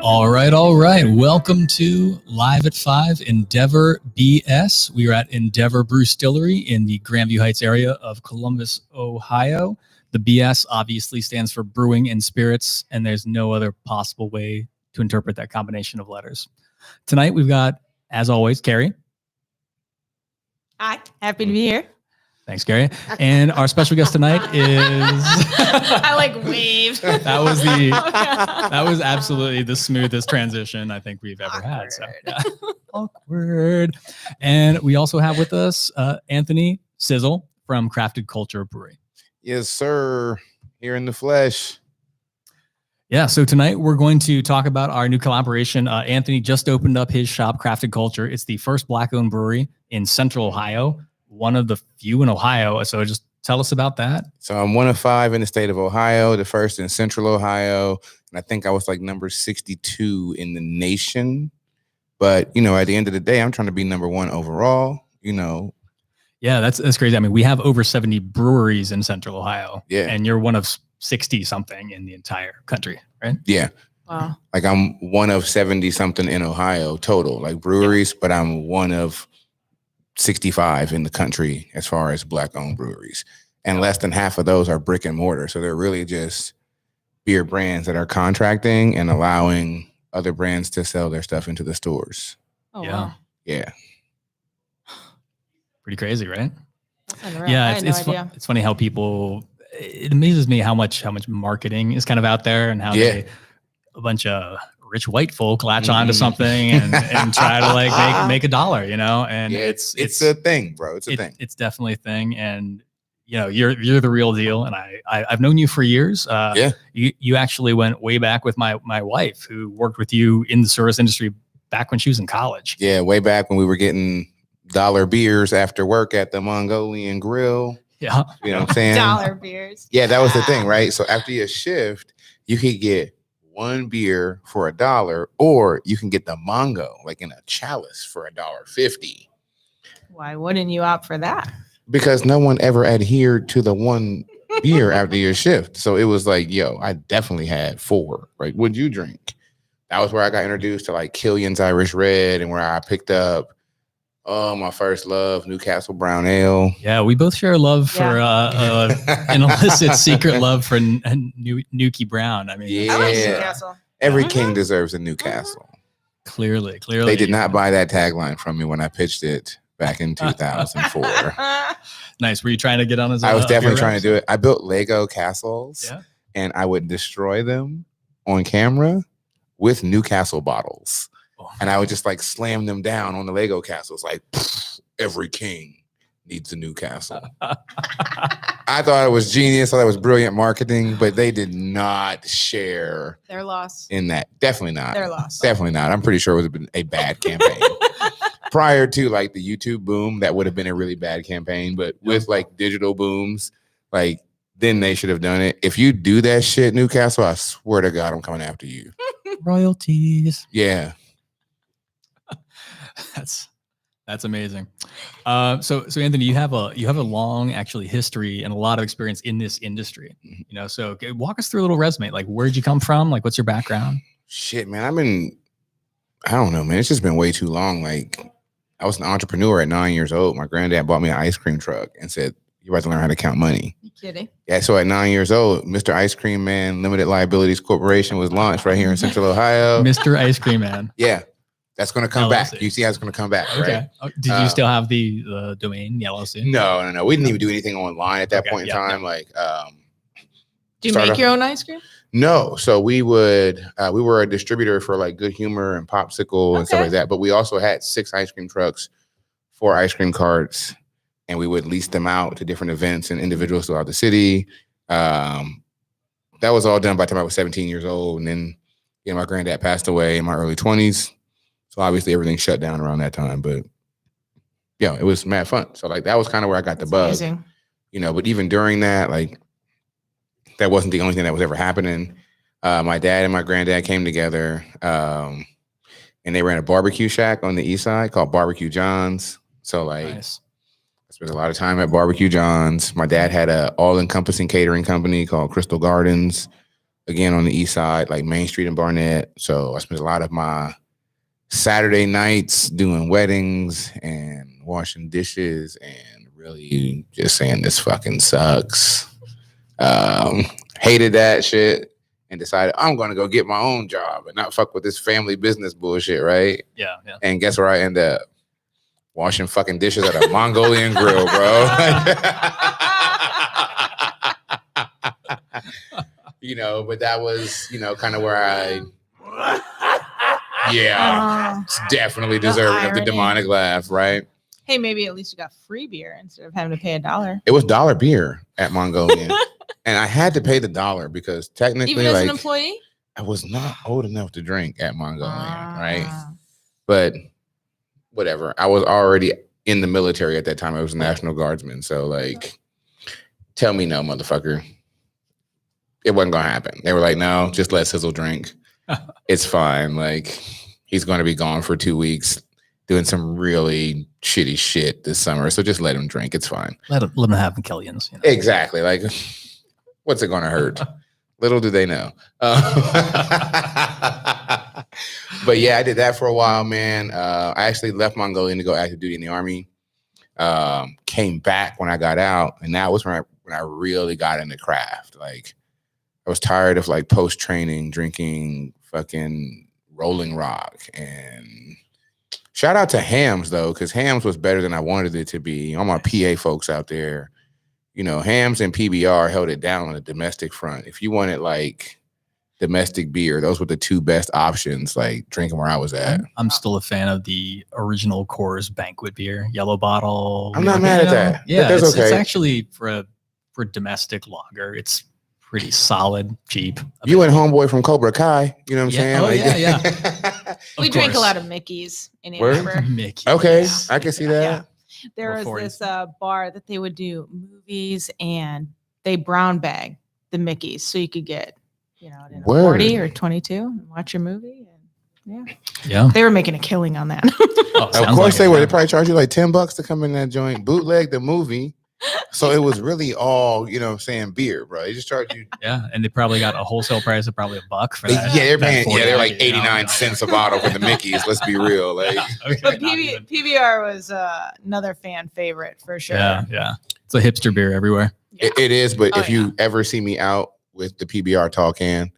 All right. Welcome to Live at 5 Endeavor BS. We are at Endeavor Brewstillery in the Grandview Heights area of Columbus, Ohio. The BS obviously stands for Brewing and Spirits, and there's no other possible way to interpret that combination of letters. Tonight we've got, as always, Carrie. Hi, happy to be here. Thanks, Gary. And our special guest tonight is I like waved. That was absolutely the smoothest transition I think we've ever had. So, yeah. Awkward. And we also have with us Anthony Sizzle from Crafted Culture Brewing. Yes, sir. Here in the flesh. Yeah, so tonight we're going to talk about our new collaboration. Anthony just opened up his shop, Crafted Culture. It's the first Black-owned brewery in Central Ohio, one of the few in Ohio. So just tell us about that. So I'm one of 5 in the state of Ohio, the first in Central Ohio. And I think I was like number 62 in the nation. But, you know, at the end of the day, I'm trying to be number 1 overall, you know. Yeah, that's crazy. I mean, we have over 70 breweries in Central Ohio. Yeah. And you're one of 60 something in the entire country, right? Yeah. Wow. Like I'm one of 70 something in Ohio total, like breweries, but I'm one of 65 in the country as far as Black-owned breweries. And less than half of those are brick and mortar. So they're really just beer brands that are contracting and allowing other brands to sell their stuff into the stores. Oh, Yeah. wow. Yeah. Pretty crazy, right? That's unreal. Yeah, I had no idea. it's funny how people. It amazes me how much marketing is kind of out there and how a bunch of rich white folk latch onto something and try to like make a dollar, you know. And it's a thing, bro. It's a thing. It's definitely a thing, and you know you're the real deal. And I've known you for years. You actually went way back with my wife, who worked with you in the service industry back when she was in college. Yeah, way back when we were getting dollar beers after work at the Mongolian Grill. Yeah. You know what I'm saying? Dollar beers. Yeah, that was the thing, right? So after your shift, you could get 1 beer for $1, or you can get the Mongo, like in a chalice, for $1.50. Why wouldn't you opt for that? Because no one ever adhered to the 1 beer after your shift. So it was like, yo, I definitely had 4. Right? What'd you drink? That was where I got introduced to like Killian's Irish Red, and where I picked up my first love, Newcastle Brown Ale. Yeah, we both share a love for an illicit secret love for Nuki Brown. I mean, I like Newcastle. Every king deserves a Newcastle. Clearly. They did not buy that tagline from me when I pitched it back in 2004. Nice. Were you trying to get on as I was definitely trying to do it. I built Lego castles, and I would destroy them on camera with Newcastle bottles. And I would just like slam them down on the Lego castles. Like, every king needs a Newcastle. I thought it was genius. I thought it was brilliant marketing, but they did not share. Their loss. In that. Definitely not. Their loss. Definitely not. I'm pretty sure it would have been a bad campaign. Prior to like the YouTube boom, that would have been a really bad campaign. But with like digital booms, like then they should have done it. If you do that shit, Newcastle, I swear to God, I'm coming after you. Royalties. Yeah. That's amazing. So Anthony, you have a long actually history and a lot of experience in this industry. You know, so walk us through a little resume. Like, where'd you come from? Like, what's your background? Shit, man. I don't know, man. It's just been way too long. Like, I was an entrepreneur at 9 years old. My granddad bought me an ice cream truck and said, "You have to learn how to count money." You kidding? Yeah. So at 9 years old, Mr. Ice Cream Man Limited Liabilities Corporation was launched right here in Central Ohio. Mr. Ice Cream Man. Yeah. That's going to come back. You see how it's going to come back, okay. Right? Did you still have the domain, the LLC? No. We didn't even do anything online at that point in time. Like, do you make your own ice cream? No. So we were a distributor for like Good Humor and Popsicle and stuff like that. But we also had 6 ice cream trucks, 4 ice cream carts, and we would lease them out to different events and individuals throughout the city. That was all done by the time I was 17 years old. And then, you know, my granddad passed away in my early 20s. So obviously everything shut down around that time, but yeah, it was mad fun. So like that was kind of where I got the bug, amazing. You know, but even during that, like that wasn't the only thing that was ever happening. My dad and my granddad came together and they ran a barbecue shack on the east side called Barbecue John's. So like, nice. Spent a lot of time at Barbecue John's. My dad had a all-encompassing catering company called Crystal Gardens, again on the east side, like Main Street and Barnett. So I spent a lot of my Saturday nights doing weddings and washing dishes and really just saying this fucking sucks. Hated that shit and decided I'm going to go get my own job and not fuck with this family business bullshit, right? Yeah. And guess where I end up? Washing fucking dishes at a Mongolian grill, bro. You know, but that was, you know, kind of where it's definitely deserving of the demonic laugh, right? Hey, maybe at least you got free beer instead of having to pay $1. It was $1 beer at Mongolian. And I had to pay the $1 because technically, even as an employee, I was not old enough to drink at Mongolian, right? But whatever. I was already in the military at that time. I was a National Guardsman. So, like, tell me no, motherfucker. It wasn't going to happen. They were like, no, just let Sizzle drink. It's fine. Like, he's going to be gone for 2 weeks doing some really shitty shit this summer. So just let him drink. It's fine. Let him have Killians. You know? Exactly. Like, what's it going to hurt? Little do they know. But yeah, I did that for a while, man. I actually left Mongolian to go active duty in the Army. Came back when I got out, and that was when I really got into craft. Like, I was tired of like post-training drinking fucking Rolling Rock. And shout out to Hams though, because Hams was better than I wanted it to be. All my PA folks out there, you know, Hams and PBR held it down on the domestic front. If you wanted like domestic beer, those were the two best options, like drinking where I was at. I'm still a fan of the original Coors Banquet beer, yellow bottle. I'm not mad at that. Yeah, that's it's okay. actually for domestic lager. It's pretty solid, cheap. You and homeboy from Cobra Kai, you know what I'm saying? Oh, like, yeah. we drank a lot of Mickey's in Ann Word? Arbor. Mickey. Okay, Yes. I can see that. Yeah. There was Before this bar that they would do movies, and they brown bag the Mickeys so you could get, you know, in a 40 or 22 and watch your movie. And Yeah. They were making a killing on that. Of course they were. They probably charge you like $10 to come in that joint, bootleg the movie. So it was really all, you know what I'm saying, beer, bro. They just charged you. Yeah, and they probably got a wholesale price of probably $1 for that. Yeah, they're paying. that Yeah, they're like 40, 89 cents a bottle for the Mickeys. Let's be real. Like, Okay, But not even. PBR was another fan favorite for sure. Yeah. It's a hipster beer everywhere. it is, but Oh, if you ever see me out with the PBR tall can,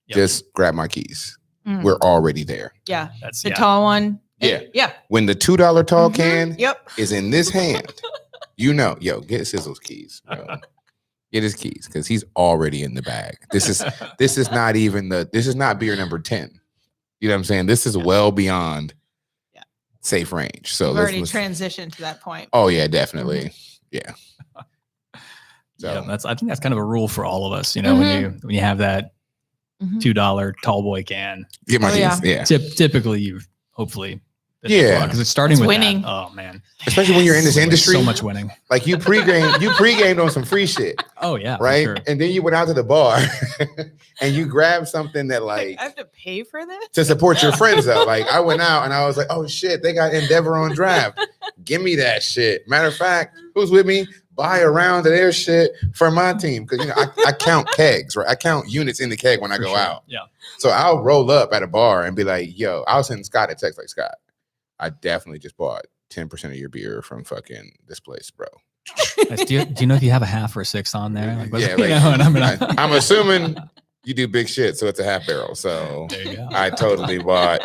Yep. just grab my keys. Mm. We're already there. Yeah. That's The tall one. Yeah. Yeah. When the $2 tall Mhm. can Yep. is in this hand, you know, yo, get Sizzle's keys, bro. Get his keys because he's already in the bag. This is not beer number 10. You know what I'm saying? This is well beyond safe range. So We've already transitioned to that point. Oh yeah, definitely. Yeah. So Yeah, I think that's kind of a rule for all of us. You know, when you have that Mhm. $2 tall boy can, get my Oh, keys. Yeah. typically you hopefully Yeah. because it's starting It's with winning. that. Oh man, Especially when you're in this industry. so much winning. Like you pre-gamed on some free shit, Oh yeah, for right? sure. And then you went out to the bar and you grabbed something that like I have to pay for this? to support your friends though. Like I went out and I was like, oh shit, they got Endeavor on draft. Give me that shit. Matter of fact, who's with me? Buy a round of their shit for my team. Cause you know, I count kegs, right? I count units in the keg when I For go sure. out. Yeah. So I'll roll up at a bar and be like, yo, I'll send Scott a text like, Scott, I definitely just bought 10% of your beer from fucking this place, bro. Nice. Do you know if you have a half or a six on there? Like, Yeah, you like, know, and I'm assuming you do big shit, so it's a half barrel. So there you go. I totally bought,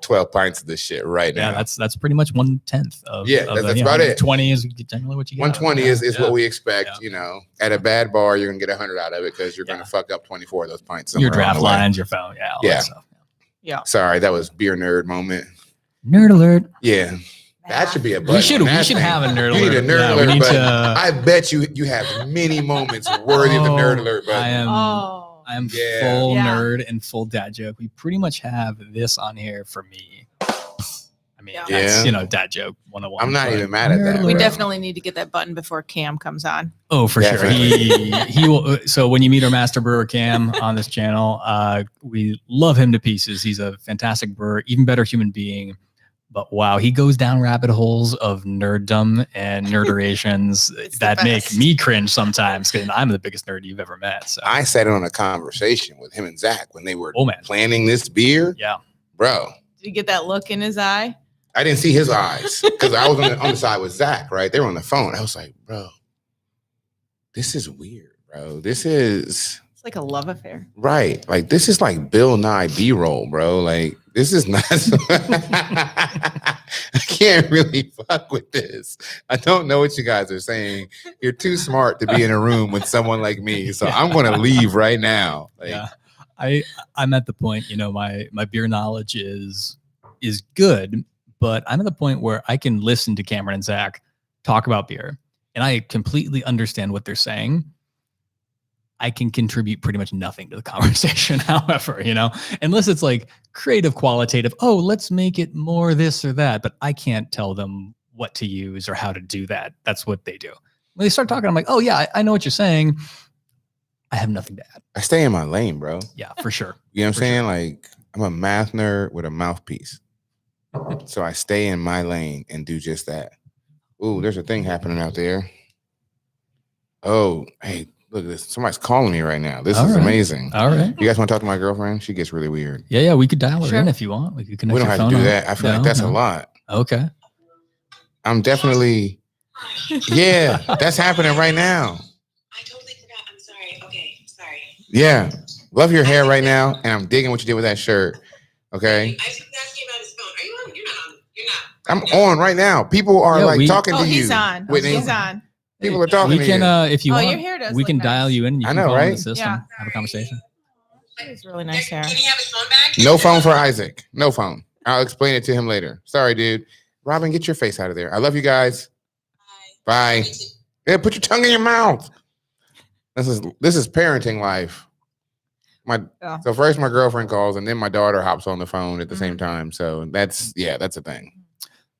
12 pints of this shit right now. Yeah, that's pretty much 1/10 of That's about it. 20 is generally what you get. 120 is what we expect. Yeah. At a bad bar, you're gonna get 100 out of it because you're gonna fuck up 24 of those pints. Your somewhere along draft the way. lines, your phone, all Yeah. that stuff. Yeah. Sorry, that was beer nerd moment. Nerd alert. Yeah, that should be a button. We should on that thing. have a nerd alert. You need a nerd Yeah, we alert need button. to- I bet you have many moments worthy of the nerd alert button. I am Yeah. full Yeah. nerd and full dad joke. We pretty much have this on here for me. I mean, Yeah. that's, dad joke 101. I'm not but even mad at nerd that. We alert. definitely need to get that button before Cam comes on. Oh, for Definitely. sure. He will. So when you meet our master brewer Cam on this channel, we love him to pieces. He's a fantastic brewer, even better human being. But wow, he goes down rabbit holes of nerddom and nerderations that make me cringe sometimes because I'm the biggest nerd you've ever met. So I sat in on a conversation with him and Zach when they were planning this beer. Yeah. Bro. Did you get that look in his eye? I didn't see his eyes because I was on the side with Zach, right? They were on the phone. I was like, bro, this is weird, bro. It's like a love affair. Right. Like, this is like Bill Nye B-roll, bro. Like, this is not. I can't really fuck with this. I don't know what you guys are saying. You're too smart to be in a room with someone like me. So I'm going to leave right now. Like, yeah. I'm at the point, my beer knowledge is good, but I'm at the point where I can listen to Cameron and Zach talk about beer and I completely understand what they're saying. I can contribute pretty much nothing to the conversation, however, unless it's like creative, qualitative. Oh, let's make it more this or that. But I can't tell them what to use or how to do that. That's what they do. When they start talking, I'm like, oh, yeah, I know what you're saying. I have nothing to add. I stay in my lane, bro. Yeah, for sure. You know what I'm saying? Sure. Like, I'm a math nerd with a mouthpiece. So I stay in my lane and do just that. Ooh, there's a thing happening out there. Oh, hey. Look at this. Somebody's calling me right now. This is amazing. All right. You guys want to talk to my girlfriend? She gets really weird. Yeah. We could dial her in if you want. We don't have to do that. I feel like that's a lot. Okay. I'm definitely. Yeah, that's happening right now. I totally forgot. I'm sorry. Okay. Sorry. Yeah. Love your hair right now. And I'm digging what you did with that shirt. Okay. I was asking about his phone. Are you on? You're not on. You're not. I'm on right now. People are talking to you. He's on. Whitney. He's on. People are talking to you. If you want, your hair does we can nice. dial you in. You I can know, call right? The system, Yeah. Have a conversation. It's really nice hair. Can he have his phone back? No phone for Isaac. No phone. I'll explain it to him later. Sorry, dude. Robin, get your face out of there. I love you guys. Bye. Yeah, put your tongue in your mouth. This is parenting life. So first my girlfriend calls and then my daughter hops on the phone at the same time. So that's a thing.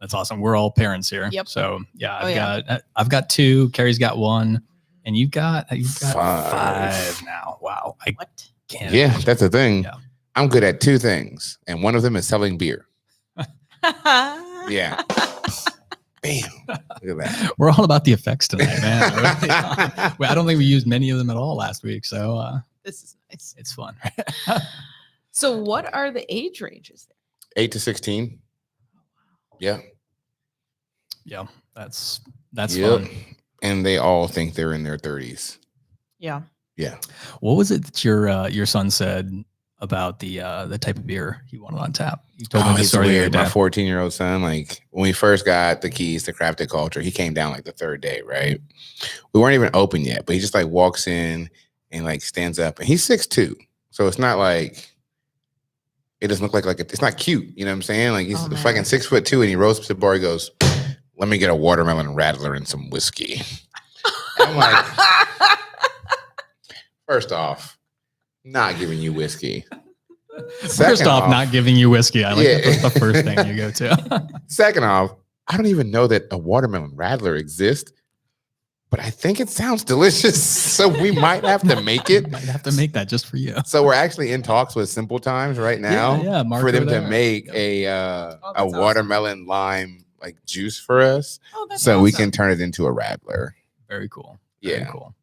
That's awesome. We're all parents here. Yep. So yeah, I've got 2. Carrie's got 1, and you've got 5 now. Wow. What? Yeah, that's the thing. Yeah. I'm good at 2 things, and one of them is selling beer. Yeah. Bam. Look at that. We're all about the effects tonight, man. I don't think we used many of them at all last week. So this is nice. It's fun. So what are the age ranges there? 8 to 16. Yeah. Yeah. That's fun. And they all think they're in their 30s. Yeah. Yeah. What was it that your son said about the type of beer he wanted on tap? You told me the story. Weird. My 14-year-old son, like when we first got the keys to Crafted Culture, he came down like the 3rd day, right? We weren't even open yet, but he just like walks in and like stands up, and he's 6'2", so it's not like it doesn't look like it's not cute, you know what I'm saying? Like he's fucking 6'2", and he rolls up to the bar. He goes, "Let me get a watermelon rattler and some whiskey." I'm like, first off, not giving you whiskey. First off, not giving you whiskey. I like that's the first thing you go to. Second off, I don't even know that a watermelon rattler exists, but I think it sounds delicious. So we might have to make it. Might have to make that just for you. So we're actually in talks with Simple Times right now for them to make a watermelon lime like juice for us. Oh, that's so awesome. We can turn it into a rattler. Very cool. Very cool.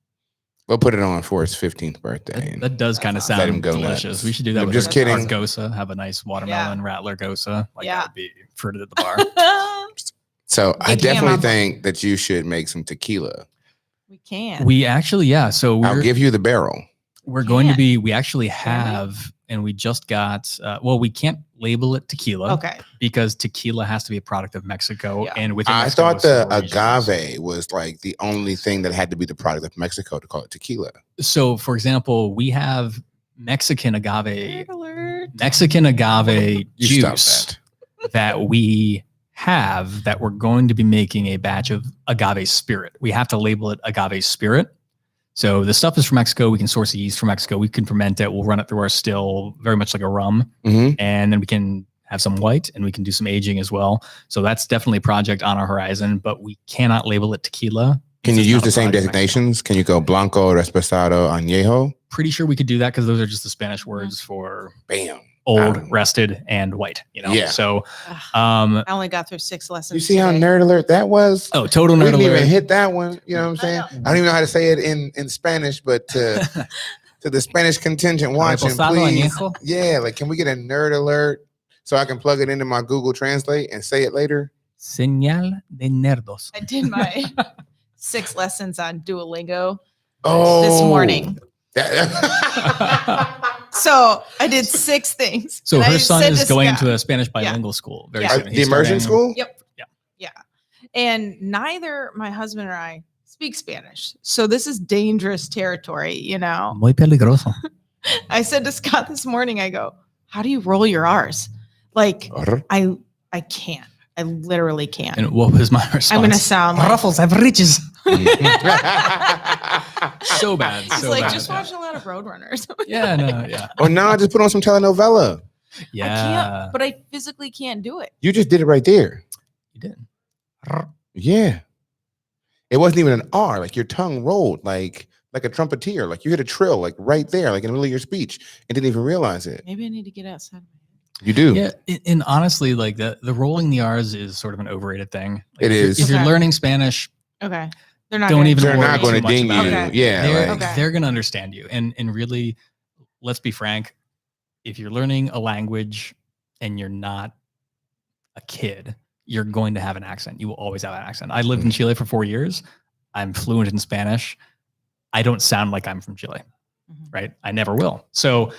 We'll put it on for his 15th birthday. That does kind of sound delicious. Nuts. We should do that. I'm with just kidding. Our Gosa, have a nice watermelon rattler Gosa. That would be fruited at the bar. So I definitely think that you should make some tequila. We can. We actually, So I'll give you the barrel. We're going to be. We actually have, and we just got. We can't label it tequila. Okay. Because tequila has to be a product of Mexico, and within I Mexico, thought the agave was like the only thing that had to be the product of Mexico to call it tequila. So, for example, we have Mexican agave juice that we have that we're going to be making a batch of agave spirit. We have to label it agave spirit. So the stuff is from Mexico. We can source the yeast from Mexico. We can ferment it. We'll run it through our still, very much like a rum. Mm-hmm. And then we can have some white and we can do some aging as well. So that's definitely a project on our horizon, but we cannot label it tequila. Can you use the same designations? Can you go Blanco, Reposado, Añejo? Pretty sure we could do that because those are just the Spanish words for bam. old, rested, and white. Yeah. So I only got through 6 lessons. You see how today. nerd alert that was? oh, total We nerd didn't even alert. hit that one. You know what I'm saying? know. I don't even know how to say it in Spanish, but to the Spanish contingent watching, Reposado please. añejo. Yeah, like can we get a nerd alert so I can plug it into my Google Translate and say it later? Señal de nerdos. I did my 6 lessons on Duolingo Oh, this morning. that- So I did 6 things. So And I her son said is to going Scott- to a Spanish bilingual school very Yeah. soon. the He's immersion starting- school? Yep. Yeah. Yeah. And neither my husband or I speak Spanish. So this is dangerous territory, you know. Muy peligroso. I said to Scott this morning, I go, how do you roll your R's? Like I can't. I literally can't. And what was my response? I'm gonna sound like Ruffles have riches. So bad. he's So like, bad. just watch a lot of Roadrunners. Yeah, no, yeah. Or no, just put on some telenovela. Yeah. I can't, but I physically can't do it. You just did it right there. You did. Yeah. It wasn't even an R. Like your tongue rolled like a trumpeter. Like you hit a trill, like right there, like in the middle of your speech, and didn't even realize it. Maybe I need to get outside of my head. You do. Yeah, and honestly, like the rolling the R's is sort of an overrated thing. Like It if you're- is. If you're Okay. learning Spanish, Okay. They're not Don't gonna even They're worry not too going to much ding you. about it. Yeah. they're like- Okay. they're going to understand you. And really, let's be frank, if you're learning a language and you're not a kid, you're going to have an accent. You will always have an accent. I lived in Chile for 4 years. I'm fluent in Spanish. I don't sound like I'm from Chile, Mhm. right? I never will. So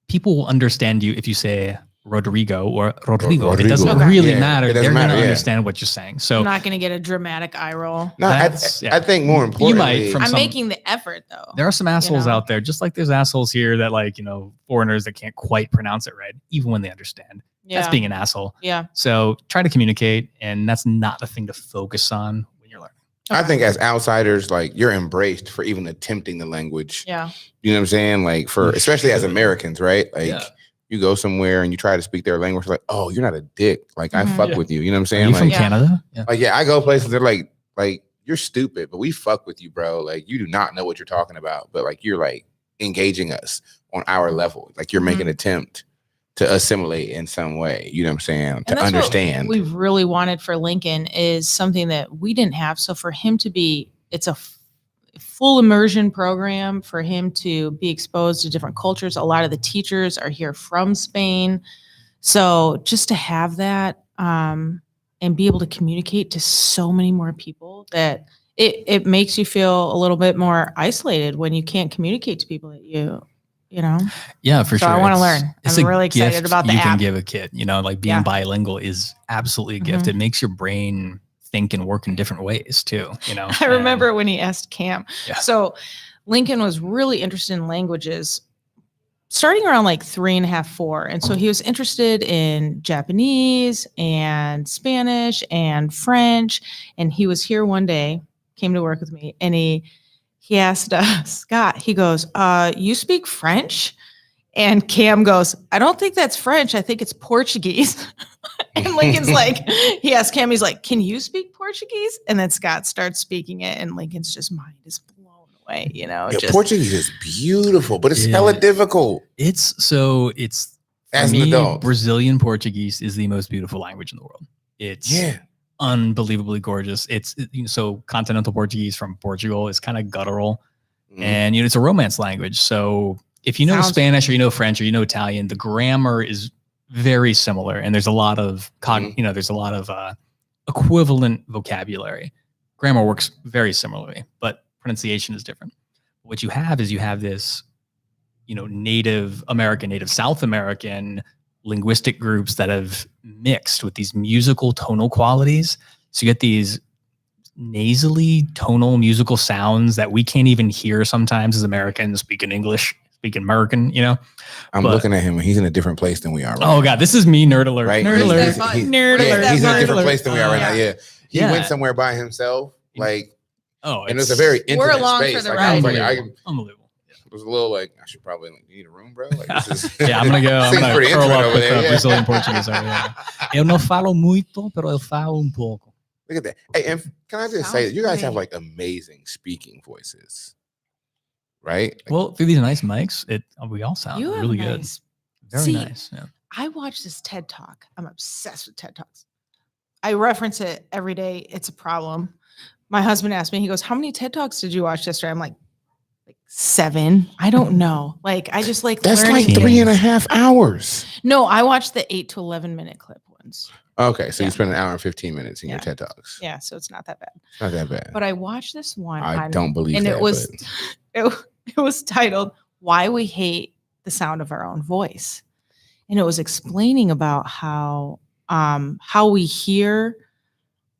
people will understand you if you say Rodrigo or Rodrigo. It doesn't Rodrigo. Okay. really Yeah, matter. it doesn't They're going matter, to yeah. understand what you're saying. So I'm not going to get a dramatic eye roll. No, That's- yeah. I think more importantly, You might from I'm some- making the effort though. there are some assholes know? out there, just like there's assholes here that like, foreigners that can't quite pronounce it right, even when they understand. Yeah. That's being an asshole. Yeah. So try to communicate, and that's not the thing to focus on when you're learning. I think as outsiders, like you're embraced for even attempting the language. Yeah. You know what I'm saying? Like for You especially as should. Americans, right? Like Yeah. you go somewhere and you try to speak their language, like, oh, you're not a dick. Like I Mhm. fuck Yeah. with you. You know what I'm Are saying? you from Like, Yeah. Canada? Yeah. yeah, I go places, they're like you're stupid, but we fuck with you, bro. Like you do not know what you're talking about, but like you're like engaging us on our level. Like you're making an attempt to assimilate in some way. You know what I'm saying? And To that's what understand. we really wanted for Lincoln is something that we didn't have. So for him to be, it's a full immersion program for him to be exposed to different cultures. A lot of the teachers are here from Spain. So just to have that and be able to communicate to so many more people that it makes you feel a little bit more isolated when you can't communicate to people that you know. Yeah, for So sure. I wanna It's- learn. it's I'm a really excited gift about the you can app. give a kid. Like being Yeah. bilingual is absolutely a gift. Mhm. It makes your brain think and work in different ways too. I remember when he asked Cam. Yeah. So Lincoln was really interested in languages starting around like 3.5, 4. And so he was interested in Japanese and Spanish and French. And he was here one day, came to work with me, and he asked Scott, he goes, you speak French? And Cam goes, I don't think that's French. I think it's Portuguese. And Lincoln's like, he asked Cam, he's like, can you speak Portuguese? And then Scott starts speaking it, and Lincoln's just mind is blown away, Yeah, just Portuguese is beautiful, but it's Yeah. hella difficult. It's for As an me, adult. Brazilian Portuguese is the most beautiful language in the world. It's Yeah. unbelievably gorgeous. So continental Portuguese from Portugal is kind of guttural, Mhm. and it's a romance language. So if you know Sounds- Spanish or you know French or you know Italian, the grammar is very similar, and there's a lot of there's a lot of equivalent vocabulary. Grammar works very similarly, but pronunciation is different. What you have is this Native American, Native South American linguistic groups that have mixed with these musical tonal qualities. So you get these nasally tonal musical sounds that we can't even hear sometimes as Americans speaking English, speaking American, I'm but- looking at him and he's in a different place than we are. Right Oh now. God, this is me, nerd alert. Right? Nerd He's- alert. he's- Nerd he's- alert. Yeah, he's in a Nerd different alert. place than we are right now. Yeah. He Yeah. went somewhere by himself. Like, Oh, and it was a very intimate We're along space. for the Like, I was like, unbelievable. Unbelievable. it was a little like, I should probably, you need a room, bro? Like, this is, Yeah, I'm gonna go. I'm seems gonna pretty curl intimate up over with there, yeah. Brazilian Portuguese over here. Eu não falo muito, pero eu falo pouco. Look at that. Hey, and can I just say that you guys have like amazing speaking voices, right? Like, Well, through these nice mics, we all sound You have really nice Very See, nice. Yeah. I watch this TED Talk. I'm obsessed with TED Talks. I reference it every day. It's a problem. My husband asked me, he goes, how many TED Talks did you watch yesterday? I'm like 7. I don't know. Like, I just like That's learning like things. 3.5 hours. No, I watched the 8 to 11 minute clip ones. Okay, so Yeah. you spend an hour and 15 minutes in your Yeah. TED Talks. Yeah, so it's not that bad. It's not that bad. But I watched this one. I don't believe and that. it was it was titled "Why We Hate the Sound of Our Own Voice," and it was explaining about how we hear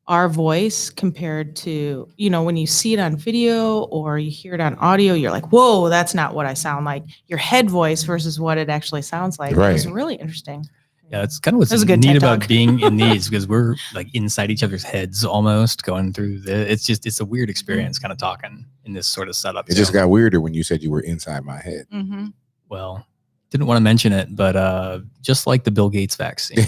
our voice compared to, when you see it on video or you hear it on audio, you're like, whoa, that's not what I sound like. Your head voice versus what it actually sounds like. Right. It was really interesting. Yeah, it's kind of what's That was a good neat TED about Talk. being in these because we're like inside each other's heads almost going through it's a weird experience kind of talking in this sort of setup. It just got weirder when you said you were inside my head. Mm-hmm. Well, didn't want to mention it, but just like the Bill Gates vaccine,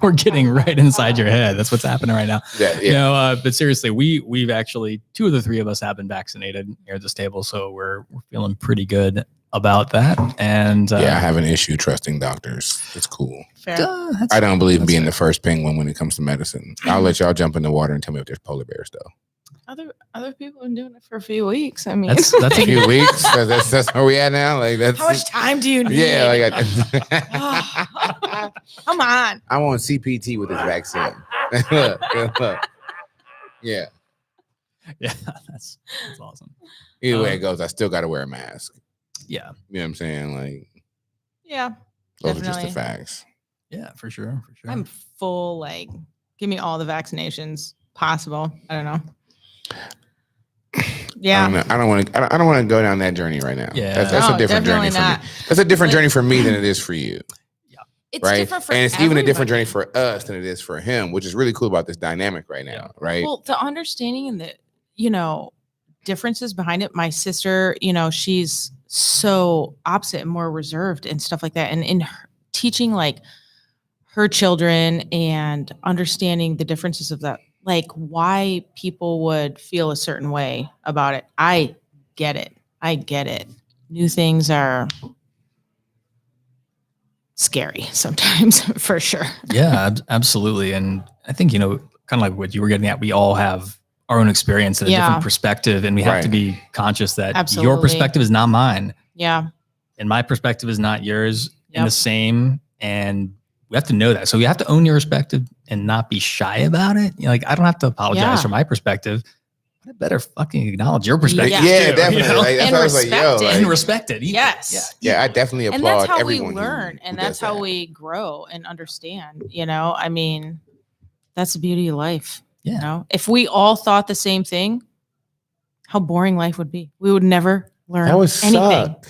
we're getting right inside your head. That's what's happening right now. Yeah. But seriously, we've actually 2 of the 3 of us have been vaccinated here at this table, so we're feeling pretty good about that. And I have an issue trusting doctors. It's cool. Fair. I don't believe in being the first penguin when it comes to medicine. I'll let y'all jump in the water and tell me if there's polar bears though. Other people have been doing it for a few weeks. I mean, that's A few weeks. That's where we at now. Like that's how much time do you need? Yeah, Come on. I want CPT with this vaccine. Look. Yeah. Yeah, that's awesome. Either way it goes, I still got to wear a mask. Yeah. You know what I'm saying? Like, Yeah, those are just definitely. the facts. Yeah, for sure. I'm full, like, give me all the vaccinations possible. I don't know. Yeah. I don't want to go down that journey right now. Yeah. That's a No, different journey definitely for not. me. That's a different journey for me than it is for you. It's right. different for and it's even a different journey everybody. for us than it is for him, which is really cool about this dynamic right now. Yeah. Right. Well, the understanding and the, differences behind it. My sister, she's so opposite and more reserved and stuff like that. And in her, teaching like her children and understanding the differences of that, like why people would feel a certain way about it. I get it. New things are scary sometimes, for sure. Yeah, absolutely. And I think, kind of like what you were getting at, we all have our own experience and a different perspective, and we have to be conscious that your perspective is not mine. Yeah. And my perspective is not yours and the same. And we have to know that. So we have to own your perspective and not be shy about it. Like, I don't have to apologize for my perspective. I better fucking acknowledge your perspective. Yeah, too, definitely. Like, that's and what I was like, respect it. And respect it. Yes. Yeah, I definitely applaud and that's how we everyone learn, who and does that's how that. we grow and understand. I mean, that's the beauty of life. Yeah. If we all thought the same thing, how boring life would be. We would never learn That would anything. suck.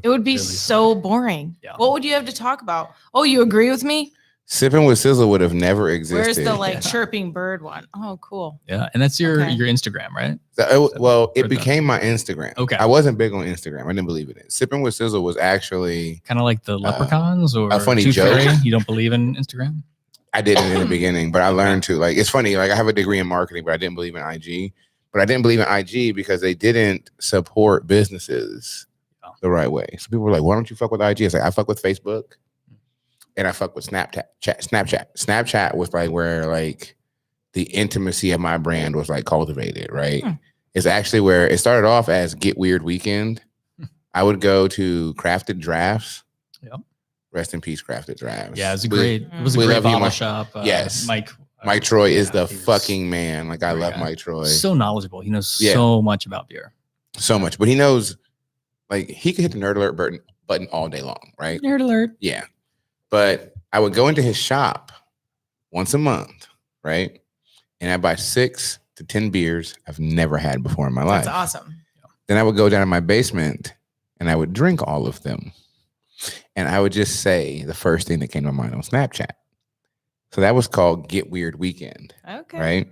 It would be Really so boring. Yeah. What would you have to talk about? Oh, you agree with me? Sipping with Sizzle would have never existed. Where's the chirping bird one? Oh, cool. Yeah. And that's your Okay. Instagram, right? It became my Instagram. Okay. I wasn't big on Instagram. I didn't believe in it. Sipping with Sizzle was actually Kind of like the leprechauns or a funny Tooth joke. Fairy? You don't believe in Instagram? I didn't in the beginning, but I learned to. Like, it's funny. Like, I have a degree in marketing, but I didn't believe in IG. But I didn't believe in IG because they didn't support businesses the right way. So people were like, "Why don't you fuck with IG?" It's like, I fuck with Facebook, and I fuck with Snapchat. Snapchat was like where like the intimacy of my brand was like cultivated. Right? It's actually where it started off as Get Weird Weekend. I would go to Crafted Drafts. Yep. Rest in peace, Crafted Drafts. Yeah, it was a We great love you, bottle Mike. shop. Yes. Mike Troy is the he was fucking man. Like, I great love guy. Mike Troy so knowledgeable. He knows so much about beer. so much, but he knows, like, he could hit the nerd alert button all day long, right? Nerd alert. Yeah. But I would go into his shop once a month, right? And I'd buy 6 to 10 beers I've never had before in my life. That's awesome. Then I would go down in my basement and I would drink all of them. And I would just say the first thing that came to my mind on Snapchat. So that was called Get Weird Weekend, Okay. right?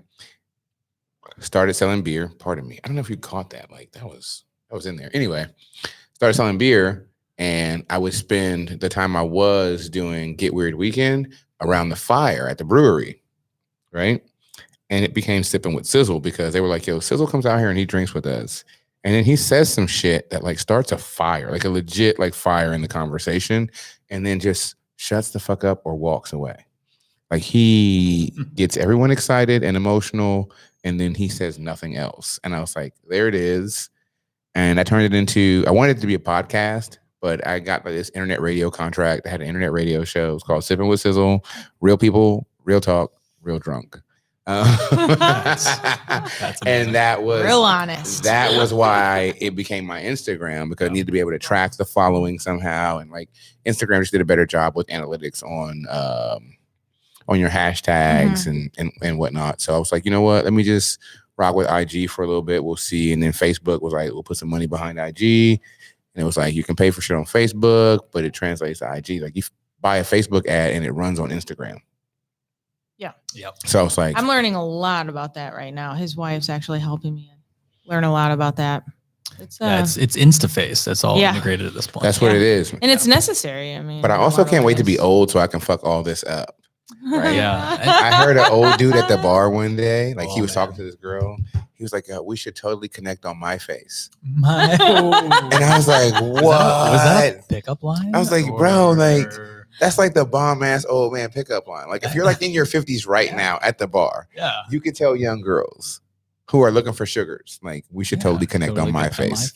Started selling beer. Pardon me. I don't know if you caught that. Like, that was in there. Anyway, started selling beer, and I would spend the time I was doing Get Weird Weekend around the fire at the brewery, right? And it became Sipping with Sizzle because they were like, "Yo, Sizzle comes out here and he drinks with us." And then he says some shit that like starts a fire, like a legit like fire in the conversation, and then just shuts the fuck up or walks away. Like he gets everyone excited and emotional, and then he says nothing else. And I was like, there it is. And I turned it into, I wanted it to be a podcast, but I got like, this internet radio contract. I had an internet radio show. It was called Sipping with Sizzle. Real people, real talk, real drunk. That's And that was real honest. That was why it became my Instagram, because I needed to be able to track the following somehow. And like Instagram just did a better job with analytics on your hashtags and whatnot. So I was like, you know what? Let me just rock with IG for a little bit. We'll see. And then Facebook was like, we'll put some money behind IG. And it was like, you can pay for shit on Facebook, but it translates to IG. Like you buy a Facebook ad and it runs on Instagram. Yeah. Yep. So I was like, I'm learning a lot about that right now. His wife's actually helping me learn a lot about that. It's InstaFace. That's all integrated at this point. That's what it is. And it's necessary. I mean, but I also can't wait to be old so I can fuck all this up. Right? Yeah. I heard an old dude at the bar one day. Like he was talking to this girl. He was like, we should totally connect on my face. And I was like, what? Was that a pickup line? I was like, bro, like that's like the bomb ass old man pickup line. Like if you're like in your 50s right now at the bar, you can tell young girls who are looking for sugars, like we should totally connect on my face.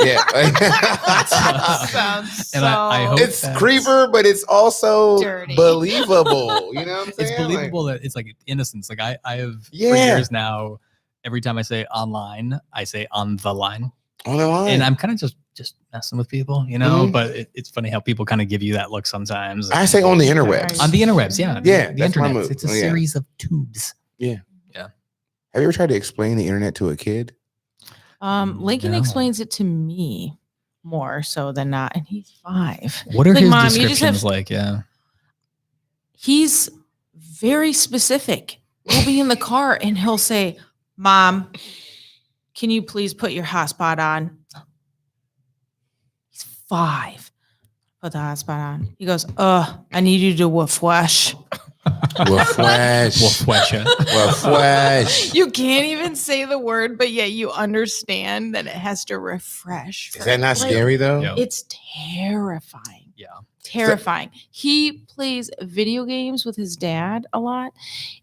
Yeah. That sounds so I hope it's creeper, but it's also dirty. Believable. You know what I'm saying? It's believable that it's like innocence. Like I have for years now, every time I say online, I say on the line. On the line. And I'm kind of just messing with people, you know, but it's funny how people kind of give you that look sometimes. I say on the interwebs. On the interwebs, yeah. The that's my internet. move. It's a series of tubes. Yeah. Have you ever tried to explain the internet to a kid? Lincoln explains it to me more so than not, and he's 5. What are like, his Mom, descriptions like? Yeah. He's very specific. We'll be in the car and he'll say, Mom, can you please put your hotspot on? He's 5. Put the hotspot on. He goes, I need you to refresh. Refresh. You can't even say the word, but yet you understand that it has to refresh. Is that not scary though? Yeah. It's terrifying. Yeah. Terrifying. He plays video games with his dad a lot,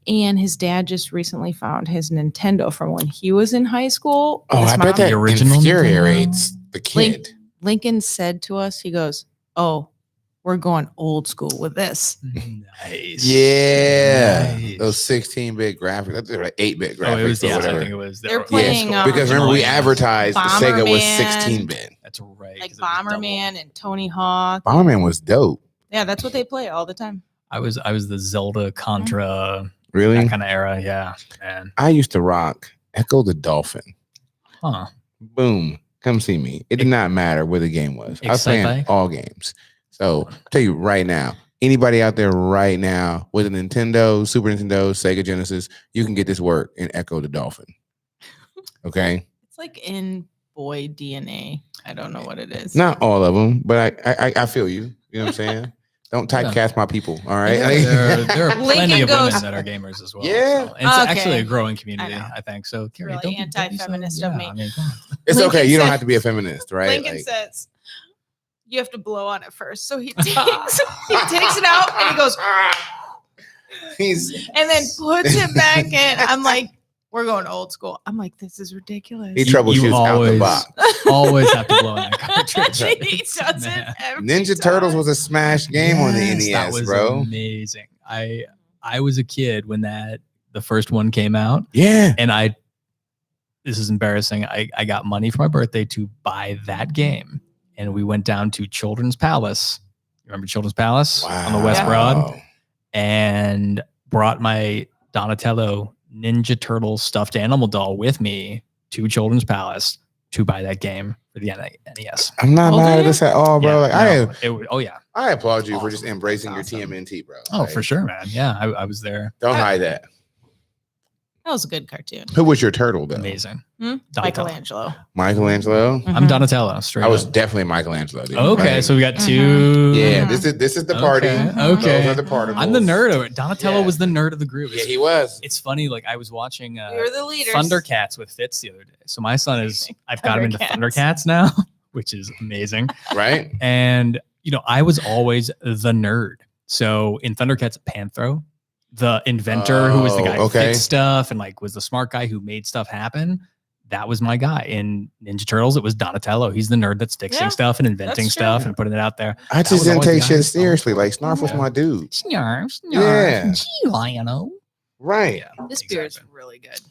and his dad just recently found his Nintendo from when he was in high school. Oh, I bet that The original infuriates the kid. Lincoln said to us, he goes, "Oh, we're going old school with this." Nice. Yeah. Nice. Those 16-bit graphics. That's like 8-bit graphics. Oh, it was, or I whatever. think it was. They're playing, because remember we advertised the Sega was Bomberman. 16-bit. That's right. Like 'cause it was double. Bomberman and Tony Hawk. Bomberman was dope. Yeah, that's what they play all the time. I was the Zelda Contra Really? that kind of era. Yeah. Man. I used to rock Echo the Dolphin. Huh. Boom. Come see me. It did not matter where the game was. I was playing Excite-Bike? all games. So I'll tell you right now, anybody out there right now with a Nintendo, Super Nintendo, Sega Genesis, you can get this work in Echo the Dolphin. Okay? It's like in boy DNA. I don't know what it is. Not all of them, but I feel you. You know what I'm saying? Don't typecast my people. All right. There are plenty Lincoln of goes- women that are gamers as well. Yeah. So it's Okay. actually a growing community, I know. I think. So Carrie, Really don't be anti-feminist so- of yeah, me. I mean, come on. It's Lincoln okay. You don't said- have to be a feminist, right? Lincoln Like, says you have to blow on it first. So he takes it out and he goes he's and then puts it back in. I'm like, we're going old school. I'm like, this is ridiculous. he troubleshoots out the always- box. Always have to blow in that cartridge. He does Man. it every Ninja time. Turtles was a smash game on the Yes, that NES, was bro. amazing. I was a kid when the first one came out, Yeah. and this is embarrassing. I got money for my birthday to buy that game, and we went down to Children's Palace. You remember Children's Palace on the West Yeah. Broad, and brought my Donatello Ninja Turtle stuffed animal doll with me to Children's Palace to buy that game for the NES. I'm not Old mad are at you? this at all, bro. Like oh yeah. I applaud you for just Awesome. embracing That's your awesome. TMNT, bro. Oh, Like, for sure, man. Yeah, I was there. Don't hide that. That was a good cartoon. Who was your turtle though? Amazing. Donatello. Michelangelo. Michelangelo. I'm Donatello. Straight I was up. definitely Michelangelo. Dude. Okay, Like, so we got two. yeah, this is the party. Okay. Those are the particles. I'm the nerd of it. Donatello Yeah. was the nerd of the group. Yeah, he was. It's funny. Like I was watching We were the leaders. Thundercats with Fitz the other day. So my son is. I've got him into Thundercats. Thundercats now, which is amazing. Right. And I was always the nerd. So in Thundercats, Panthro, the inventor who was the guy who fixed stuff and like was the smart guy who made stuff happen. That was my guy. In Ninja Turtles, it was Donatello. He's the nerd that's fixing stuff and inventing stuff and putting it out there. I just didn't take shit seriously. Like Snarf was my dude. Snarf. Yeah. Gee, Lionel. Right. Yeah, This beer is really good.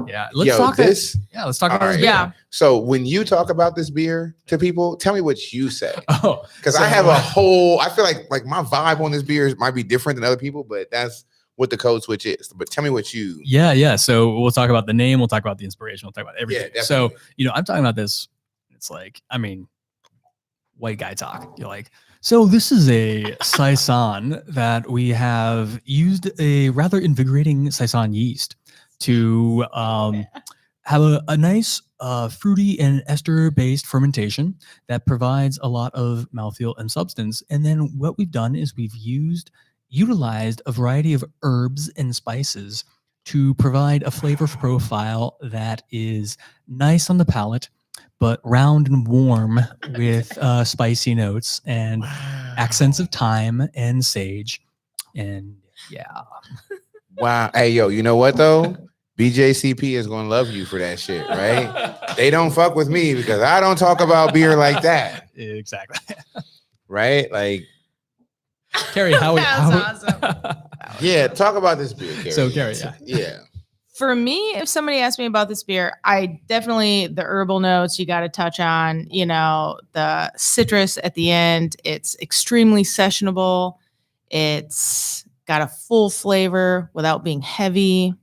Yeah. Let's talk about this right. beer. Yeah. So when you talk about this beer to people, tell me what you say. Oh, Because I have a whole, I feel like my vibe on this beer might be different than other people, but that's what the code switch is. But tell me what you. Yeah. So we'll talk about the name. We'll talk about the inspiration. We'll talk about everything. Yeah, so, I'm talking about this. It's like, white guy talk. You're like, so this is a Saison that we have used a rather invigorating Saison yeast to have a nice fruity and ester-based fermentation that provides a lot of mouthfeel and substance. And then what we've done is we've utilized a variety of herbs and spices to provide a flavor profile that is nice on the palate, but round and warm with spicy notes and accents of thyme and sage. And yeah. Wow. Hey, yo, you know what though? BJCP is going to love you for that shit, right? They don't fuck with me because I don't talk about beer like that. Exactly. Right? Like, Carrie, how Awesome. yeah, talk about this beer, Carrie. So, Carrie, yeah. For me, if somebody asked me about this beer, I definitely, the herbal notes you got to touch on, the citrus at the end. It's extremely sessionable. It's got a full flavor without being heavy.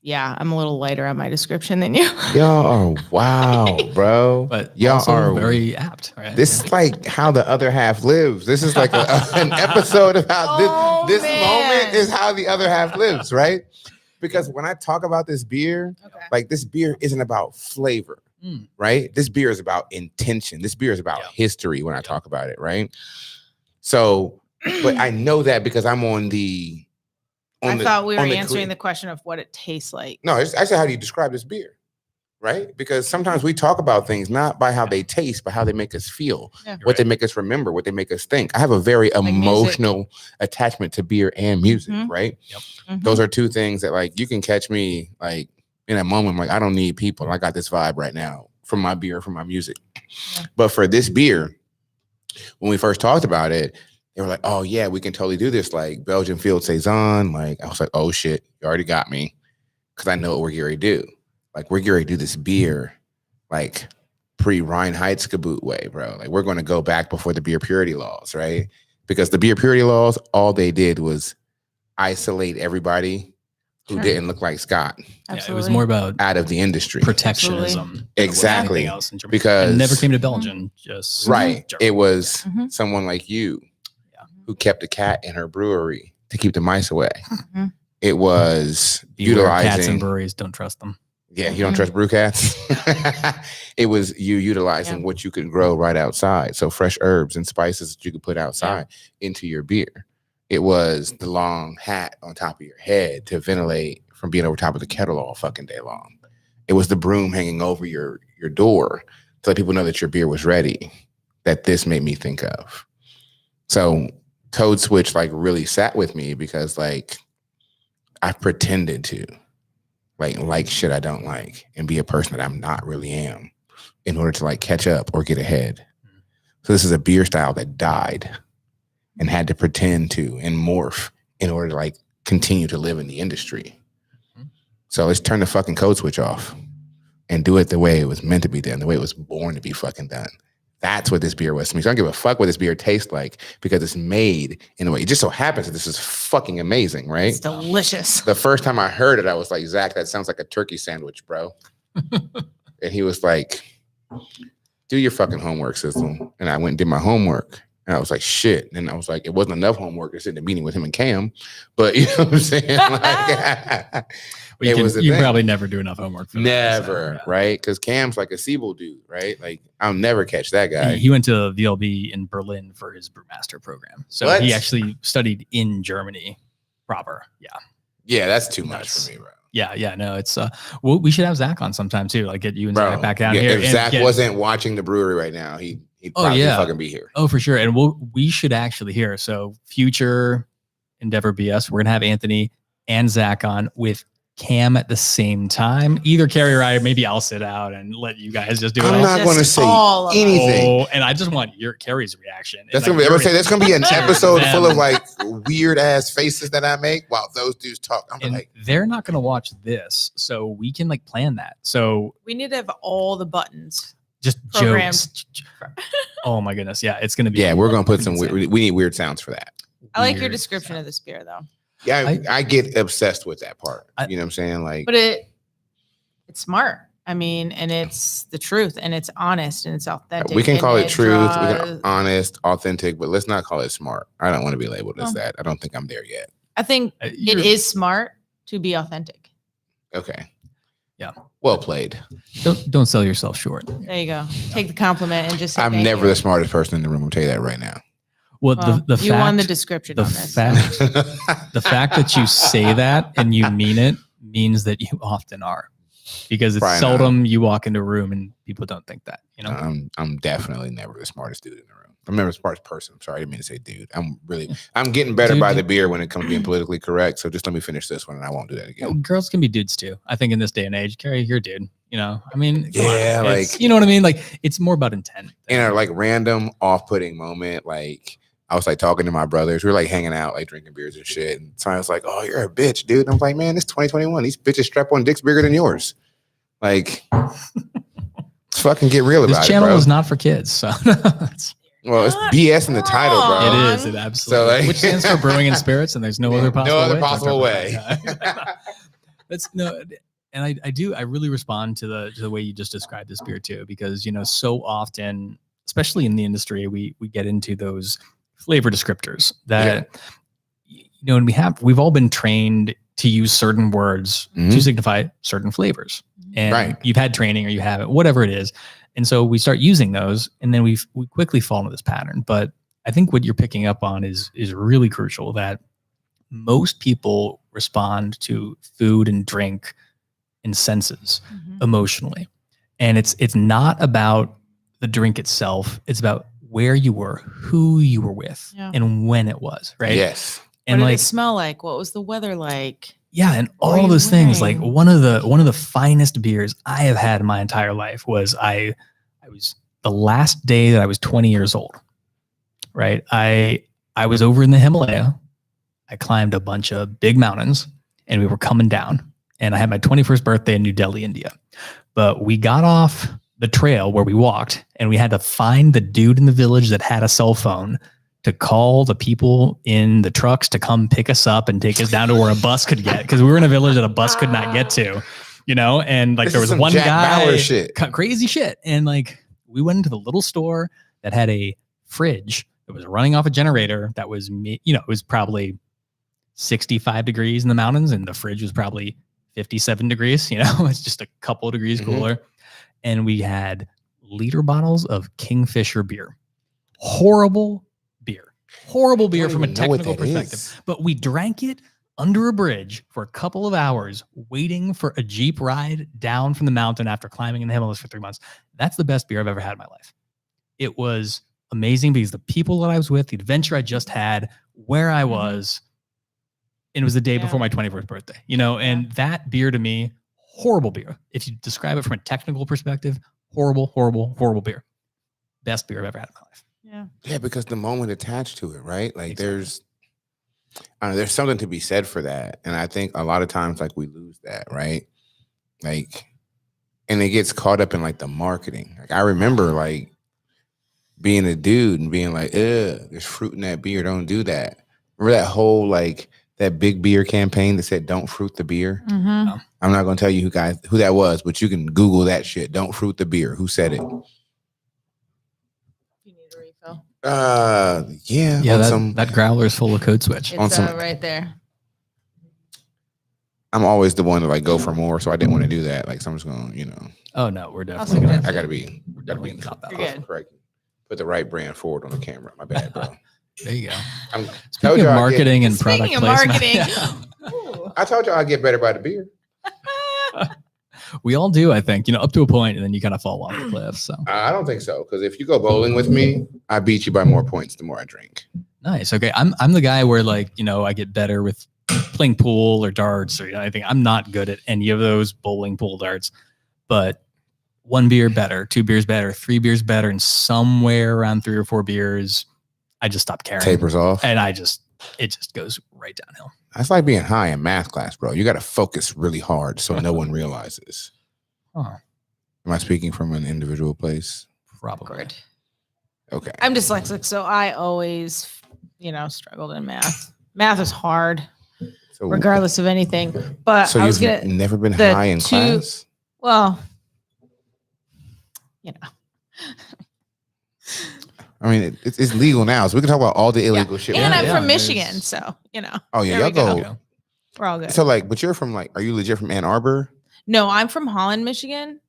Yeah, I'm a little lighter on my description than you. Y'all are wow, bro. But y'all also are very apt, right? This is like how the other half lives. This is like an episode of how this moment is how the other half lives, right? Because when I talk about this beer, like this beer isn't about flavor, right? This beer is about intention. This beer is about history when I talk about it, right? So, but I know that because I'm on the I thought we were answering the question of what it tastes like. No, it's actually how do you describe this beer, right? Because sometimes we talk about things not by how they taste, but how they make us feel, what they make us remember, what they make us think. I have a very emotional attachment to beer and music, right? Yep. Those are two things that like you can catch me like in a moment, like I don't need people. I got this vibe right now from my beer, from my music. Yeah. But for this beer, when we first talked about it, they were like, oh, yeah, we can totally do this. Like Belgian Field Saison. Like, I was like, oh, shit, you already got me. Because I know what we're going to do. Like, we're going to do this beer, like, pre-Reinheitsgebot way, bro. Like, we're going to go back before the beer purity laws, right? Because the beer purity laws, all they did was isolate everybody who didn't look like Scott. Yeah, it was more about out of the industry. Protectionism. Exactly. Else in because it never came to Belgian. Just It was someone like you who kept a cat in her brewery to keep the mice away. It was utilizing cats in breweries. Don't trust them. Yeah, you don't trust brew cats. It was you utilizing what you could grow right outside. So fresh herbs and spices that you could put outside into your beer. It was the long hat on top of your head to ventilate from being over top of the kettle all fucking day long. It was the broom hanging over your door to let people know that your beer was ready, that this made me think of. So Code Switch like really sat with me because like I pretended to like shit I don't like and be a person that I'm not really am in order to like catch up or get ahead. So this is a beer style that died and had to pretend to and morph in order to like continue to live in the industry. So let's turn the fucking Code Switch off and do it the way it was meant to be done, the way it was born to be fucking done. That's what this beer was to me. So I don't give a fuck what this beer tastes like because it's made in a way. It just so happens that this is fucking amazing, right? It's delicious. The first time I heard it, I was like, Zach, that sounds like a turkey sandwich, bro. And he was like, do your fucking homework, Sizzle. And I went and did my homework. And I was like, shit. And I was like, it wasn't enough homework to sit in a meeting with him and Cam, but you know what I'm saying? Like, Well, you can probably never do enough homework for never, that, so, right? Because Cam's like a Siebel dude, right? Like, I'll never catch that guy. He went to VLB in Berlin for his brewmaster program. So What? he actually studied in Germany proper. Yeah. Yeah, that's too much for me, bro. Yeah, no, it's well, we should have Zach on sometime too. Like get you and Zach back down here. If Zach wasn't watching the brewery right now, he'd probably fucking be here. Oh, for sure. And we should actually hear. So future Endeavor BS, we're gonna have Anthony and Zach on with Cam at the same time. Either Carrie or I, maybe I'll sit out and let you guys just do it. I'm not going to say anything. Oh, and I just want your Carrie's reaction. That's gonna be. I'm gonna say that's gonna be an episode full of like weird ass faces that I make while those dudes talk. I'm like, they're not gonna watch this, so we can like plan that. So we need to have all the buttons. Just jokes. Oh my goodness, yeah, it's gonna be. Yeah, we're gonna put some. We need weird sounds for that. I like your description of this beer though. Yeah, I get obsessed with that part. You know what I'm saying? Like, but it's smart. I mean, and it's the truth, and it's honest, and it's authentic. We can call it truth, we can honest, authentic, but let's not call it smart. I don't want to be labeled as that. I don't think I'm there yet. I think it is smart to be authentic. Okay. Yeah. Well played. Don't sell yourself short. There you go. Take the compliment and just say I'm never the smartest person in the room. I'll tell you that right now. Well, the you fact, won the description on this. The fact that you say that and you mean it means that you often are, because it's Probably seldom not. you walk into a room and people don't think that. You know, I'm definitely never the smartest dude in the room. I'm never the smartest person. I'm sorry, I didn't mean to say dude. I'm getting better by the beer when it comes to being politically correct. So just let me finish this one and I won't do that again. Girls can be dudes too. I think in this day and age, Carrie, you're a dude. You know, I mean, yeah, like, you know what I mean? Like, it's more about intent. In a like random off-putting moment, like I was like talking to my brothers. We were like hanging out, like drinking beers and shit. And so I was like, "Oh, you're a bitch, dude." And I'm like, "Man, it's 2021. These bitches strap on dicks bigger than yours." Like, let's fucking get real about it. This channel bro. is not for kids, so. Well, it's BS in the title, bro. It is. It absolutely. So, like, which stands for Brewing and Spirits, and there's no other possible way. That's no. And I really respond to the way you just described this beer too, because, you know, so often, especially in the industry, we get into those flavor descriptors that, you know, and we've all been trained to use certain words to signify certain flavors. And you've had training or you haven't, whatever it is. And so we start using those, and then we quickly fall into this pattern. But I think what you're picking up on is really crucial, that most people respond to food and drink and senses emotionally. And it's not about the drink itself. It's about where you were, who you were with, and when it was, right? Yes. And what did it smell like? What was the weather like? Yeah, and all those things. Like one of the finest beers I have had in my entire life was I was the last day that I was 20 years old. Right? I was over in the Himalaya. I climbed a bunch of big mountains, and we were coming down. And I had my 21st birthday in New Delhi, India. But we got off the trail where we walked, and we had to find the dude in the village that had a cell phone to call the people in the trucks to come pick us up and take us down to where a bus could get, because we were in a village that a bus could not get to, you know? And like, there was one guy, crazy shit. And like, we went into the little store that had a fridge that was running off a generator that was, you know, it was probably 65 degrees in the mountains, and the fridge was probably 57 degrees, you know, it's just a couple of degrees cooler. And we had liter bottles of Kingfisher beer. Horrible beer from a technical perspective. But we drank it under a bridge for a couple of hours, waiting for a Jeep ride down from the mountain after climbing in the Himalayas for 3 months. That's the best beer I've ever had in my life. It was amazing because the people that I was with, the adventure I just had, where I was, and it was the day before my 21st birthday, you know, and that beer to me, horrible beer. If you describe it from a technical perspective, horrible beer. Best beer I've ever had in my life. Yeah, because the moment attached to it, right? Like there's something to be said for that. And I think a lot of times, like, we lose that, right? Like, and it gets caught up in like the marketing. Like, I remember like being a dude and being like, there's fruit in that beer. Don't do that. Remember that whole, like, that big beer campaign that said, don't fruit the beer? I'm not going to tell you who that was, but you can Google that shit. Don't fruit the beer. Who said it? Yeah. Yeah, on that growler is full of code switch. It's On some- right there. I'm always the one to like go for more, so I didn't want to do that. Like, so I'm just going, Oh no, we're I'll definitely take gonna. that. I gotta be Top that You're off. good. correct. Put the right brand forward on the camera. My bad, bro. There you go. I'm, Speaking of marketing and product Speaking of placement, marketing, ooh. I told y'all I get better by the beer. we all do. I think up to a point, and then you kind of fall off the cliff. So I don't think so, because if you go bowling with me, I beat you by more points the more I drink. nice. Okay, I'm the guy where I get better with playing pool or darts or anything. I'm not good at any of those bowling, pool, darts, but 1 beer better, 2 beers better, 3 beers better, and somewhere around 3 or 4 beers, I just stop caring. Tapers off. And it just goes right downhill. That's like being high in math class, bro. You got to focus really hard so no one realizes. Huh. Am I speaking from an individual place? Probably. Awkward. Okay. I'm dyslexic, so I always, struggled in math. Math is hard, So, regardless of anything. But so I was you've gonna, never been the high in two- class? well, I mean, it's legal now, so we can talk about all the illegal shit. and Yeah, I'm yeah, from there's- Michigan, so Oh yeah, there y'all we go. we're all good. So like, but you're from like, are you legit from Ann Arbor? No, I'm from Holland, Michigan.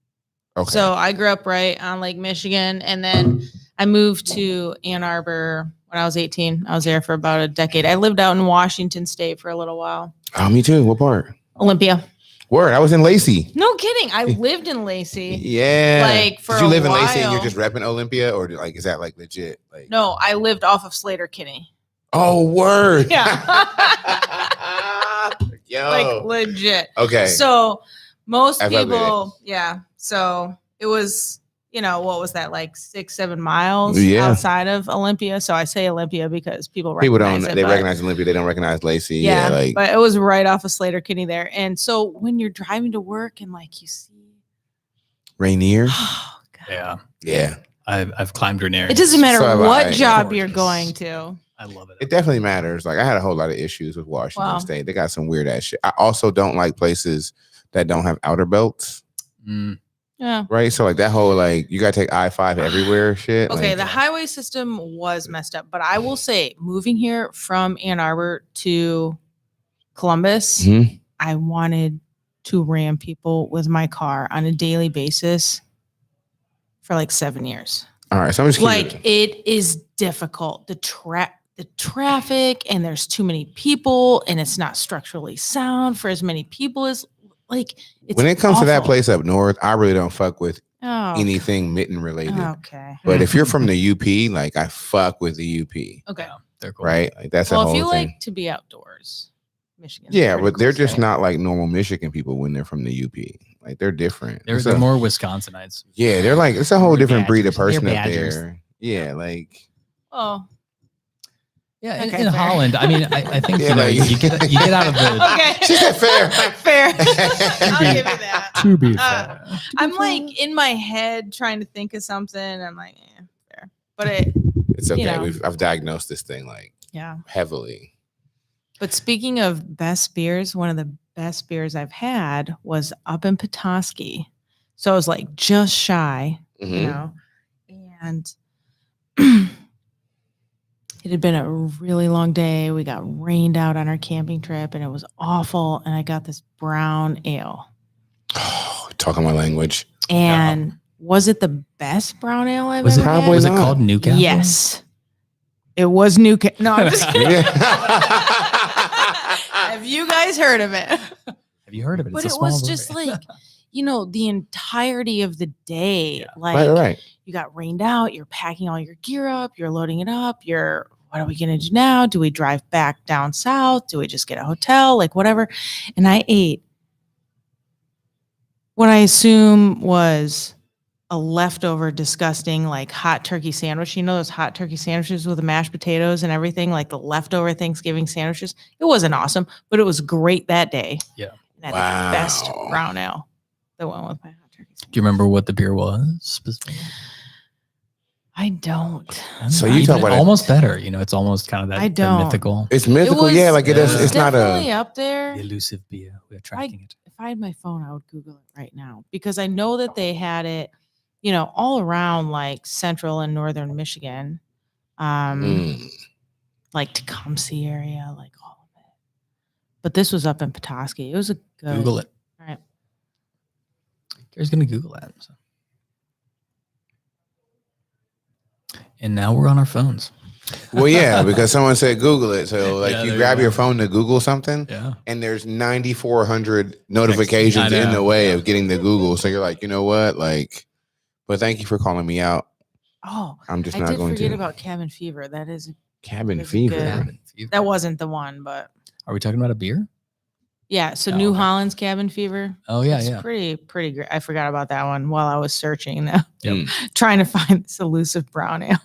Okay. So I grew up right on Lake Michigan, and then I moved to Ann Arbor when I was 18. I was there for about a decade. I lived out in Washington State for a little while. Oh, me too. What part? Olympia. Word. I was in Lacey. No kidding. I lived in Lacey. Yeah. Like, for Did you a live in Lacey and you're while. just repping Olympia, or like is that like legit? Like, No, I lived off of Slater Kinney. oh, word. Yeah. Yo. Like legit. Okay. So most I love people, yeah. So it was, what was that, like 6-7 miles Yeah. outside of Olympia? So I say Olympia because people People recognize don't. it, They but- recognize Olympia. They don't recognize Lacey. Yeah, like but it was right off of Slater Kinney there. And so when you're driving to work and like you see, Rainier. oh God, Yeah. Yeah. I've climbed Rainier. it doesn't matter So have what I. job you're Gorgeous. going to. I love it. It definitely matters. Like I had a whole lot of issues with Washington Wow. State. They got some weird ass shit. I also don't like places that don't have outer belts. Mm. Yeah. Right. So like that whole like you gotta take I-5 everywhere shit. Okay, like, the highway system was messed up, but I will say moving here from Ann Arbor to Columbus, Mhm. I wanted to ram people with my car on a daily basis for like 7 years. All right. So I'm just Like it is difficult. The traffic, and there's too many people, and it's not structurally sound for as many people as like it's when it comes to that awful. place up north, I really don't fuck with Oh, anything mitten related. okay. But if you're from the UP, like I fuck with the UP. Okay. Yeah, they're cool. Right. Like that's Well, a if whole you thing. like to be outdoors, Michigan. Yeah, but they're just not like normal Michigan people when they're from the UP. Like they're different. They're It's a- more Wisconsinites. yeah, they're like it's a whole They're different breed of badgers. person They're up badgers. there. Yeah, like Oh, Yeah, Okay, in fair. Holland. I mean, I think Yeah, like- you get out of the. okay. she said fair. Fair. I'll give you that. To be Uh, fair. I'm like in my head trying to think of something. I'm like, fair. But It's okay. know. I've diagnosed this thing like yeah. heavily. But speaking of best beers, one of the best beers I've had was up in Petoskey. So I was like just shy, Mhm. and it had been a really long day. We got rained out on our camping trip and it was awful. And I got this brown ale. Oh, talking my language. And was it the best brown ale I've Was it ever had? Probably was it not. called Newcastle? Yes. It was Newcastle. No, I'm just kidding. Have you guys heard of it? Have you heard of it? But It's a it was small just brewery. like, the entirety of the day. Yeah. Like right. you got rained out, you're packing all your gear up, you're loading it up, what are we gonna do now? Do we drive back down south? Do we just get a hotel? Like whatever. And I ate what I assume was a leftover disgusting like hot turkey sandwich. You know those hot turkey sandwiches with the mashed potatoes and everything, like the leftover Thanksgiving sandwiches. It wasn't awesome, but it was great that day. Yeah. And I had the best Wow. brown ale that went with my hot turkey sandwich. Do you remember what the beer was specifically? I don't. So you talk about it- almost better. It's almost kind of that I the don't. mythical, It's mythical. Yeah, like it is. Yeah. It's not definitely a. up there. the elusive beer. We're tracking it. If I had my phone, I would Google it right now because I know that they had it, all around like central and northern Michigan. like Tecumseh area, like all of it. But this was up in Petoskey. It was a good. Google it. All right. Gary's going to Google that. So. And now we're on our phones. Well, yeah, because someone said Google it. So, like, Yeah, you there grab you your go. phone to Google something, Yeah. and there's 9,400 notifications I in the know, way yeah. of getting to Google. So you're like, you know what? Like, but thank you for calling me out. Oh, I'm just I not did going forget to. about Cabin Fever. That is Cabin That's Fever. good. Cabin Fever. that wasn't the one, but Are we talking about a beer? yeah. So Oh, New okay. Holland's Cabin Fever. Oh, yeah, it's yeah. pretty great. I forgot about that one while I was searching though, Yep. trying to find this elusive brown ale.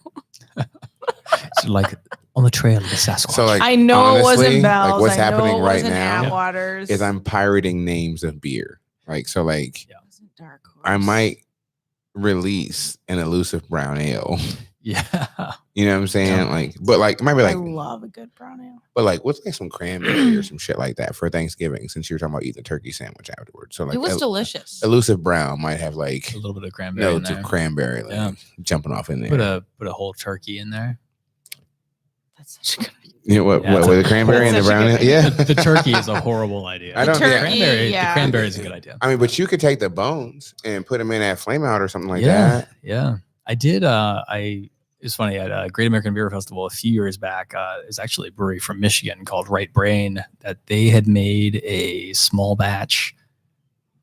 So like on the trail of the Sasquatch. So, like, I know it honestly, wasn't Bell's. like, what's I know happening it right wasn't now Atwater's. is I'm pirating names of beer. Like, so, like, It wasn't Dark Horse. I might release an elusive brown ale. yeah. You know what I'm saying? Yeah. Like, but like, it might be I like, love a good brown ale. but like, what's like some cranberry or some shit like that for Thanksgiving? Since you were talking about eating a turkey sandwich afterwards, so like, It was delicious. elusive brown might have like A little bit of cranberry in notes there. of cranberry, like, Yeah. jumping off in there. Put a whole turkey in there. That's such a good idea. You know what? Yeah, What it's with a the cranberry and the such a brown good ale? idea. Yeah. The turkey is a horrible idea. I don't- The yeah. turkey, The cranberry is a good idea. I mean, but you could take the bones and put them in that flame out or something like yeah, that. yeah. I did. It's funny at a Great American Beer Festival a few years back. Is actually a brewery from Michigan called Right Brain that they had made a small batch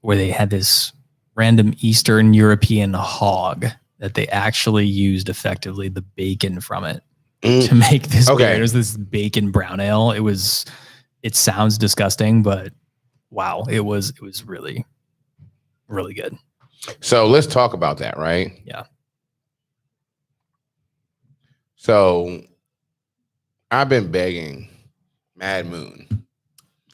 where they had this random Eastern European hog that they actually used effectively the bacon from it to make this Okay. beer. It was this bacon brown ale. It sounds disgusting, but wow, it was really, really good. So let's talk about that, right? Yeah. So I've been begging Mad Moon.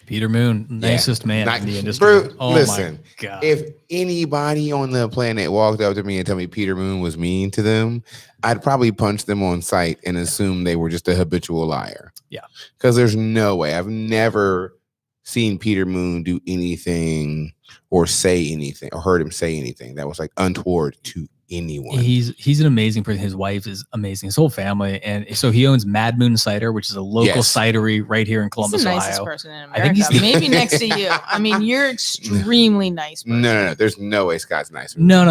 Peter Moon, nicest man Not- in the industry. Bro, Oh listen, my God. If anybody on the planet walked up to me and told me Peter Moon was mean to them, I'd probably punch them on sight and assume they were just a habitual liar. Yeah. Because there's no way. I've never seen Peter Moon do anything or say anything or heard him say anything that was like untoward to anyone. He's an amazing person. His wife is amazing. His whole family, and so he owns Mad Moon Cider, which is a local Yes. cidery right here in He's Columbus, the nicest Ohio. person in I think America. he's- Maybe next to you. I mean, you're extremely nice. Person. No. There's no way Scott's nice. No.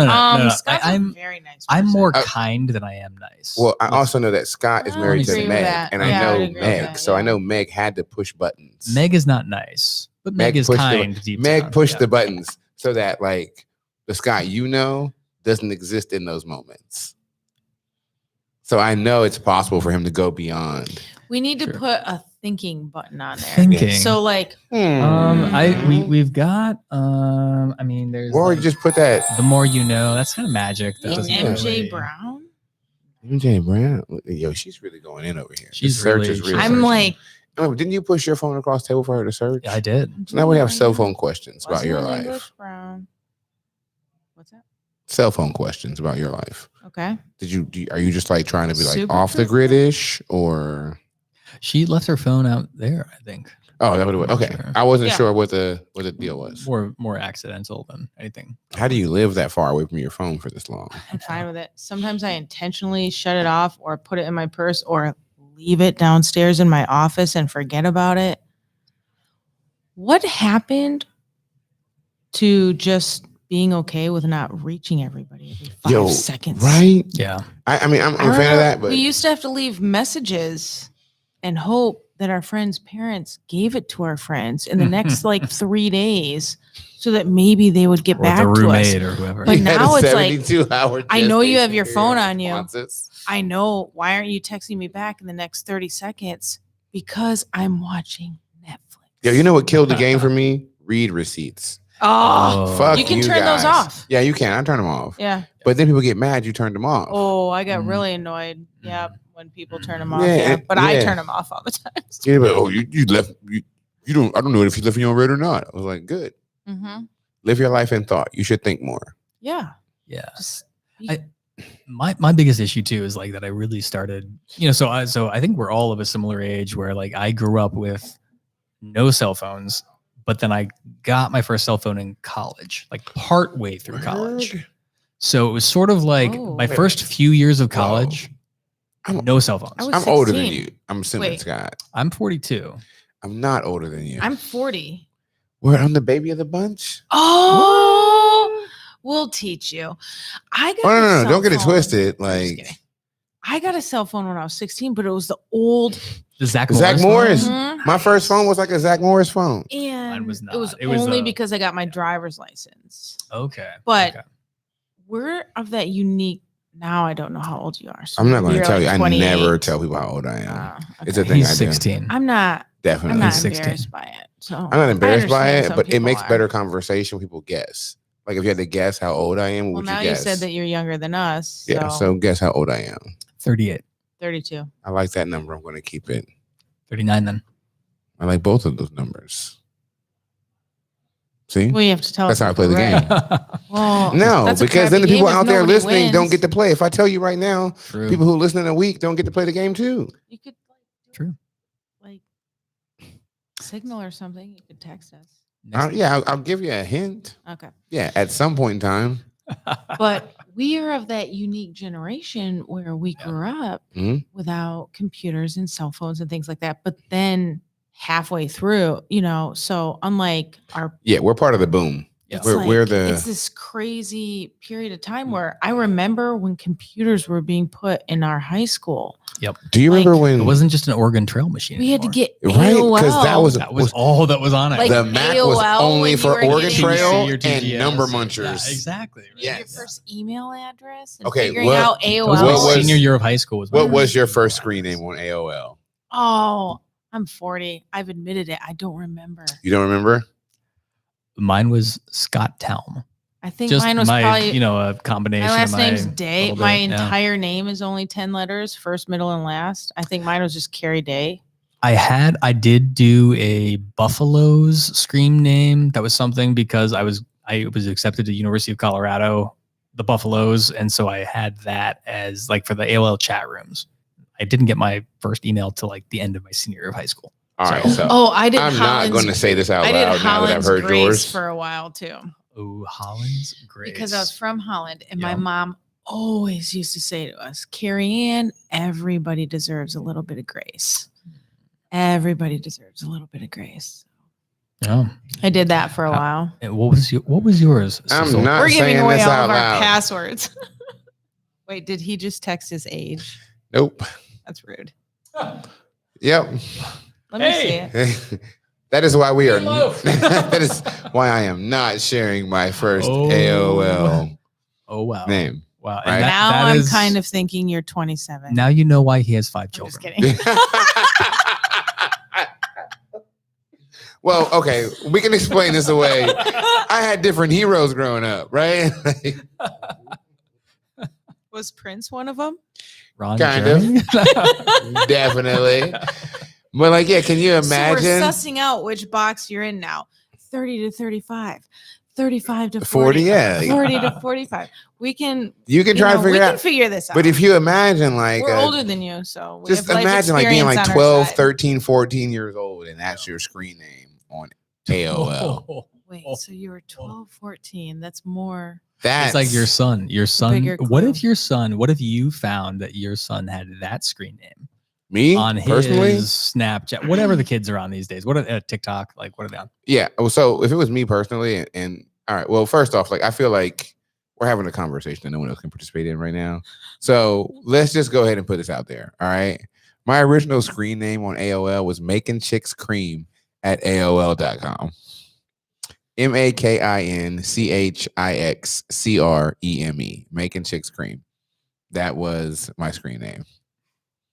Scott's a I'm very nice. I'm person. more kind than I am nice. Well, I also know that Scott is I married to agree with Meg, that. and Yeah, I I know would agree with Meg, that, so I yeah. know Meg had to push buttons. Meg is not nice, but Meg is pushed kind. deep Meg down. pushed Yeah. the buttons so that like the Scott doesn't exist in those moments. So I know it's possible for him to go beyond. We need to Sure. put a thinking button on there. Thinking. So like, We've got I mean there's or like, just put that the more you know. That's kind of magic. That doesn't MJ really- Brown. MJ Brown. Yo, she's really going in over here. She's The search really- is she's really I'm searching. like, Oh, didn't you push your phone across the table for her to search? Yeah, I did. So now we have cell phone questions about wasn't your an life. English Brown. What's that? Cell phone questions about your life. Okay. Are you just like trying to be like Super off the grid-ish or? She left her phone out there. I think Oh, that would have. Okay, Sure. I wasn't Yeah. sure what the deal was. more accidental than anything. How do you live that far away from your phone for this long? I'm fine with it. Sometimes I intentionally shut it off or put it in my purse or leave it downstairs in my office and forget about it. What happened to just being okay with not reaching everybody every 5 seconds? Right? Yeah. I mean, I'm I a fan of remember that, but we used to have to leave messages and hope that our friends' parents gave it to our friends in the next like 3 days so that maybe they would get Or back the to us. roommate or whoever. But we had a now it's like, 72-hour I know you have your gestation phone period on you. responses. I know. Why aren't you texting me back in the next 30 seconds? Because I'm watching Netflix. Yo, you know what killed the game for me? Read receipts. Oh, Fuck you can turn those guys. off. Yeah, you can. I turn them off. Yeah. But then people get mad you turned them off. Oh, I got Mm. really annoyed. Yeah, when people turn them off. Yeah, Yeah, but I yeah. turn them off all the time. Yeah, but you left. You don't. I don't know if you left me on red or not. I was like, good. Mm-hmm. Live your life in thought. You should think more. Yeah. Yeah. Just My biggest issue too is like that I really started, so I think we're all of a similar age where like I grew up with no cell phones, but then I got my first cell phone in college, like part way through college. Word. So it was sort of like Oh. my first few years of college No cell phones. I was I'm older than 16. you. I'm assuming, Wait. Scott. I'm 42. I'm not older than you. I'm 40. Where I'm the baby of the bunch? Oh, we'll teach you. I got Oh, a no. cell Don't get it phone- twisted. I'm just kidding. I got a cell phone when I was 16, but it was the old. The Zach Zach Morris. Morris. phone? Mhm. My first phone was like a Zach Morris phone. And Mine was it was not. It was only a- because I got my driver's license. Okay. But okay. we're of that unique. Now I don't know how old you are. So I'm not going to you're tell like you. I 28. never tell people how old I am. It's a Okay. thing He's I do. 16. I'm not. Definitely. I'm not He's 16. embarrassed by it. So I'm not embarrassed by understand it, some but it people makes are. better conversation when people guess. Like if you had to guess how old I am, what Well, would now you you guess? said that you're younger than us. Yeah, so guess how old I am. 38. 32. I like that number. I'm going to keep it. 39 then. I like both of those numbers. See? Well, you have to tell That's us how I if play the we're game. right. Well, No, that's a because then the crappy people game if out there nobody listening don't wins. get to play. If I tell you right now, True. people who listen in a week don't get to play the game too. You could True. like signal or something. You could text us. I'll give you a hint. Okay. Yeah, at some point in time. But we are of that unique generation where we Yeah. grew up Mhm. without computers and cell phones and things like that. But then halfway through, so unlike our Yeah, we're part of the boom. Yeah. it's We're the it's this crazy period of time where I remember when computers were being put in our high school. Do you like, remember when It wasn't just an Oregon Trail machine. We had to anymore. get right? AOL. Because That was all that was on it. Like the Mac was AOL only when for you were Oregon getting Trail your and TGS. number Yeah, munchers. exactly. your Yes. first email address and Okay, figuring what- out That AOL. was my What was- senior year of high school. Was my What was first your email first address. screen name on AOL? Oh, I'm 40. I've admitted it. I don't remember. You don't remember? Mine was Scott Telm. I think Just mine was my, probably a combination. my last of name's Day. little My bit, yeah. entire name is only 10 letters, first, middle, and last. I think mine was just Carrie Day. I did do a Buffalo's screen name. That was something because I was accepted to University of Colorado, the Buffaloes, and so I had that as like for the AOL chat rooms. I didn't get my first email till like the end of my senior year of high school. All right, So- so Oh, I did. I'm not going to say this out I did loud now that I've Holland's heard Grace yours. for a while too, Oh, Holland's Grace. because I was from Holland, and my Yeah. mom always used to say to us, "Carrie Ann, everybody deserves a little bit of grace. Everybody deserves a little bit of grace." Yeah. I did that for a while. And what was yours? I'm Cecil? not We're giving saying away this all out of our loud. passwords. Wait, did he just text his age? Nope. That's rude. Yep. Let me see Hey. it. That is why we are. Meatloaf. That is why I am not sharing my first Oh. AOL Oh wow. name. Wow. Right. Now that I'm is- kind of thinking you're 27. Now you know why he has 5 I'm just children. kidding. Well, okay, we can explain this away. I had different heroes growing up, right? Was Prince one of them? Ron Kind Jeremy? Definitely. But like, yeah, can you imagine? So we're sussing out which box you're in now. 30 to 35, 35 to 40, 40, yeah. 40 to 45. We can You can try to we figure can out. figure this out. But if you imagine like we're older than you, so we just have life imagine like being like experience on our 12, side. 13, 14 years old and that's your screen name on AOL. Wait, so you were 12, 14. That's more. That's It's like your son. Your son. bigger What if clue. your son? What if you found that your son had that screen name me on his personally. Snapchat, whatever the kids are on these days? What are TikTok? Like what are they on? Yeah. So if it was me personally, and all right, well, first off, like I feel like we're having a conversation that no one else can participate in right now. So let's just go ahead and put this out there. All right. My original screen name on AOL was Making Chicks Cream at AOL.com. MAKINCHIXCREME. Making Chicks Cream. That was my screen name.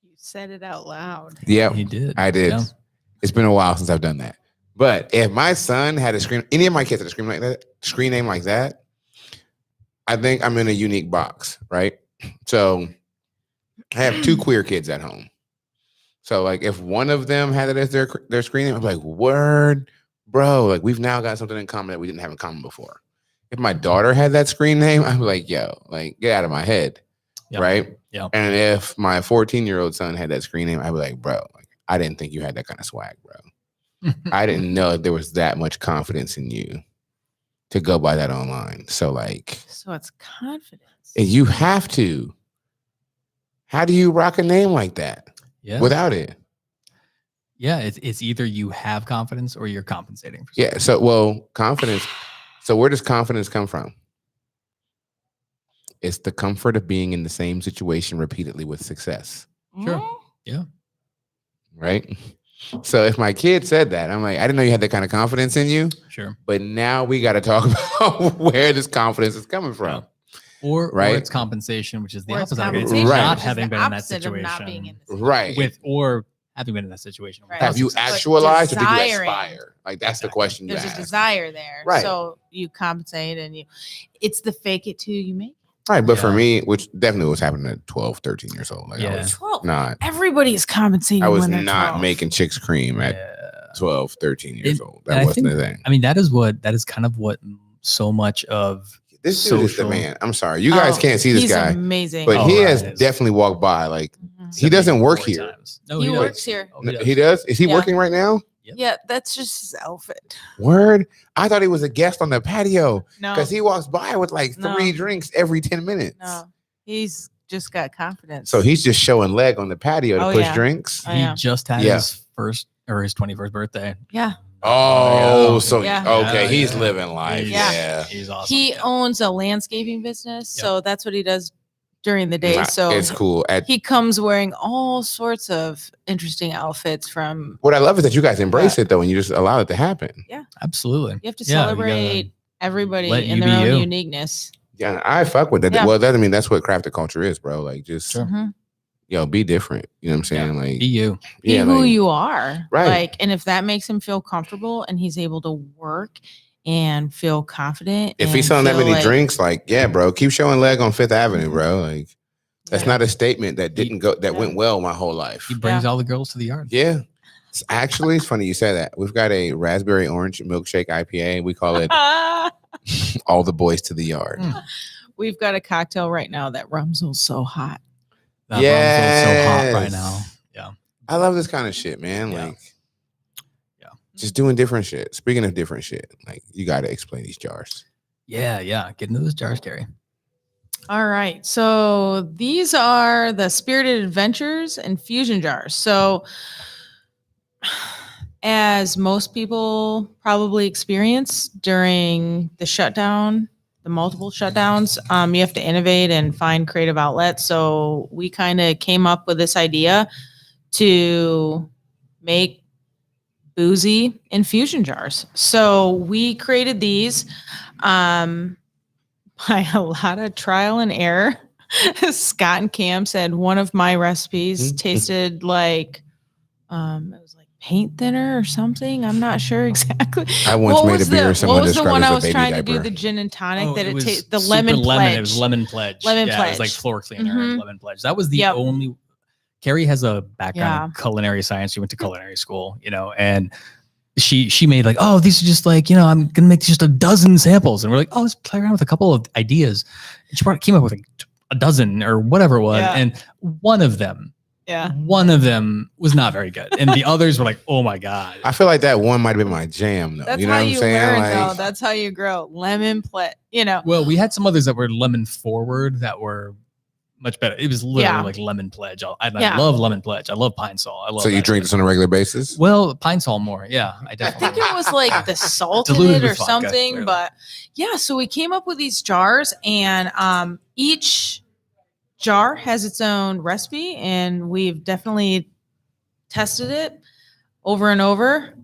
You said it out loud. Yep. He did. I did. Yeah. It's been a while since I've done that. But if my son had a screen, any of my kids had a screen name like that, I think I'm in a unique box, right? So I have 2 queer kids at home. So like if one of them had it as their screen name, I'm like, word, bro, like we've now got something in common that we didn't have in common before. If my daughter had that screen name, I'm like, yo, like get out of my head. Yep. Right. Yep. And if my 14-year-old son had that screen name, I'd be like, bro, like, I didn't think you had that kind of swag, bro. I didn't know there was that much confidence in you to go by that online. So like, So it's confidence. you have to How do you rock a name like that Yeah. without it? Yeah. It's either you have confidence or you're compensating for Yeah. So, confidence. So where does confidence come from? It's the comfort of being in the same situation repeatedly with success. Sure. Mhm. Yeah. Right. So if my kid said that, I'm like, I didn't know you had that kind of confidence in you. Sure. But now we got to talk about where this confidence is coming from. Yeah. Or Right? it's compensation, which is the Or it's opposite. It's compensation, Right. not which is having the been in that opposite of situation. not being in the situation. Right. Or having been in that situation. Right. without Have you success. actualized or did you desiring. aspire? Like that's the Exactly. question you There's a ask. desire there. Right. So you compensate and it's the fake it till you make it. Right. But for Yeah. me, which definitely was happening at 12, 13 years old. Like I Yeah. was 12. not, Everybody's compensating I was when they're not 12. making chicks cream at Yeah. 12, 13 years And- old. and That I wasn't think- the thing. I mean, that is kind of what so much of This dude is the social- man. I'm sorry. You guys Oh, can't see this he's guy, amazing. but Oh, he right, has it is. definitely walked by. Like Mhm. he doesn't work 74 here. times. No, He does. works here. Oh, He does? Is he Yeah. working right now? Yep. Yeah, that's just his outfit. Word. I thought he was a guest on the patio No, because he walks by with like No. 3 drinks every 10 minutes. no, he's just got confidence. So he's just showing leg on the patio to Oh, push yeah. drinks. Oh, He yeah. just had Yeah. his first or his 21st birthday. Yeah, Oh, so Yeah. okay, Yeah, he's yeah. living life. He's- Yeah. He's awesome. he Yeah. owns a landscaping business, Yep. so that's what he does during the day. Nah, So it's cool. he comes wearing all sorts of interesting outfits. From What I love is that you guys embrace it though, and you just allow it to happen. Absolutely. you have to Yeah, you gotta celebrate everybody let in you their be own you. uniqueness. Yeah, I fuck with that. Yeah. Well, that, I mean, that's what crafted culture is, bro. Like, just Sure. Mhm. be different. You know what I'm saying? Like, Be you. Be yeah, who like, you are, Right. Like, and if that makes him feel comfortable and he's able to work and feel confident, if and he's selling that feel many like- drinks, like, yeah, bro, keep showing leg on Fifth Avenue, Mhm. bro. Like, that's Yeah. not a statement that didn't go that Yeah. went well my whole life. He brings all the girls to the yard. Yeah. Actually, it's funny you say that. We've got a raspberry orange milkshake IPA. We call it All the Boys to the Yard. Mm. We've got a cocktail right now that rumsels so hot. That rum's so hot right Yes. now. Yeah. I love this kind of shit, man. Yeah. Like, Yeah. just doing different shit. Speaking of different shit, like, you got to explain these jars. Yeah. Get into those jars, Gary. All right. So these are the Spirited Adventures and Fusion jars. So as most people probably experience during the shutdown, the multiple shutdowns, you have to innovate and find creative outlets. So we kind of came up with this idea to make boozy infusion jars. So we created these by a lot of trial and error. Scott and Cam said one of my recipes tasted like it was like paint thinner or something. I'm not sure exactly. I once made a beer What someone was the described one as I a was baby trying to do? diaper. The gin and tonic Oh, that it was tastes. The super lemon pledge. It was lemon pledge. Lemon yeah, it was like pledge. floor cleaner and Mhm. lemon pledge. That was the Yep. only. Carrie has a background Yeah. in culinary science. She went to culinary school, and she made like, oh, these are just like, I'm gonna make just a dozen samples, and we're like, oh, let's play around with a couple of ideas. And she came up with like a dozen or whatever it was, Yeah. and one of them Yeah. was not very good, and the others were like, oh my god. I feel like that one might have been my jam, though. That's You know how what I'm you saying? learn, Like, though. That's how you grow. Lemon pledge. Well, we had some others that were lemon forward that were much better. It was literally Yeah. like lemon pledge. I Yeah. love lemon pledge. I love pine sol. I love so you that drink shit. this on a regular basis? Well, pine sol more. Yeah, I I definitely. think it was like the salt in Diluted it or with vodka, something. clearly. But yeah, so we came up with these jars, and each jar has its own recipe, and we've definitely tested it over and over.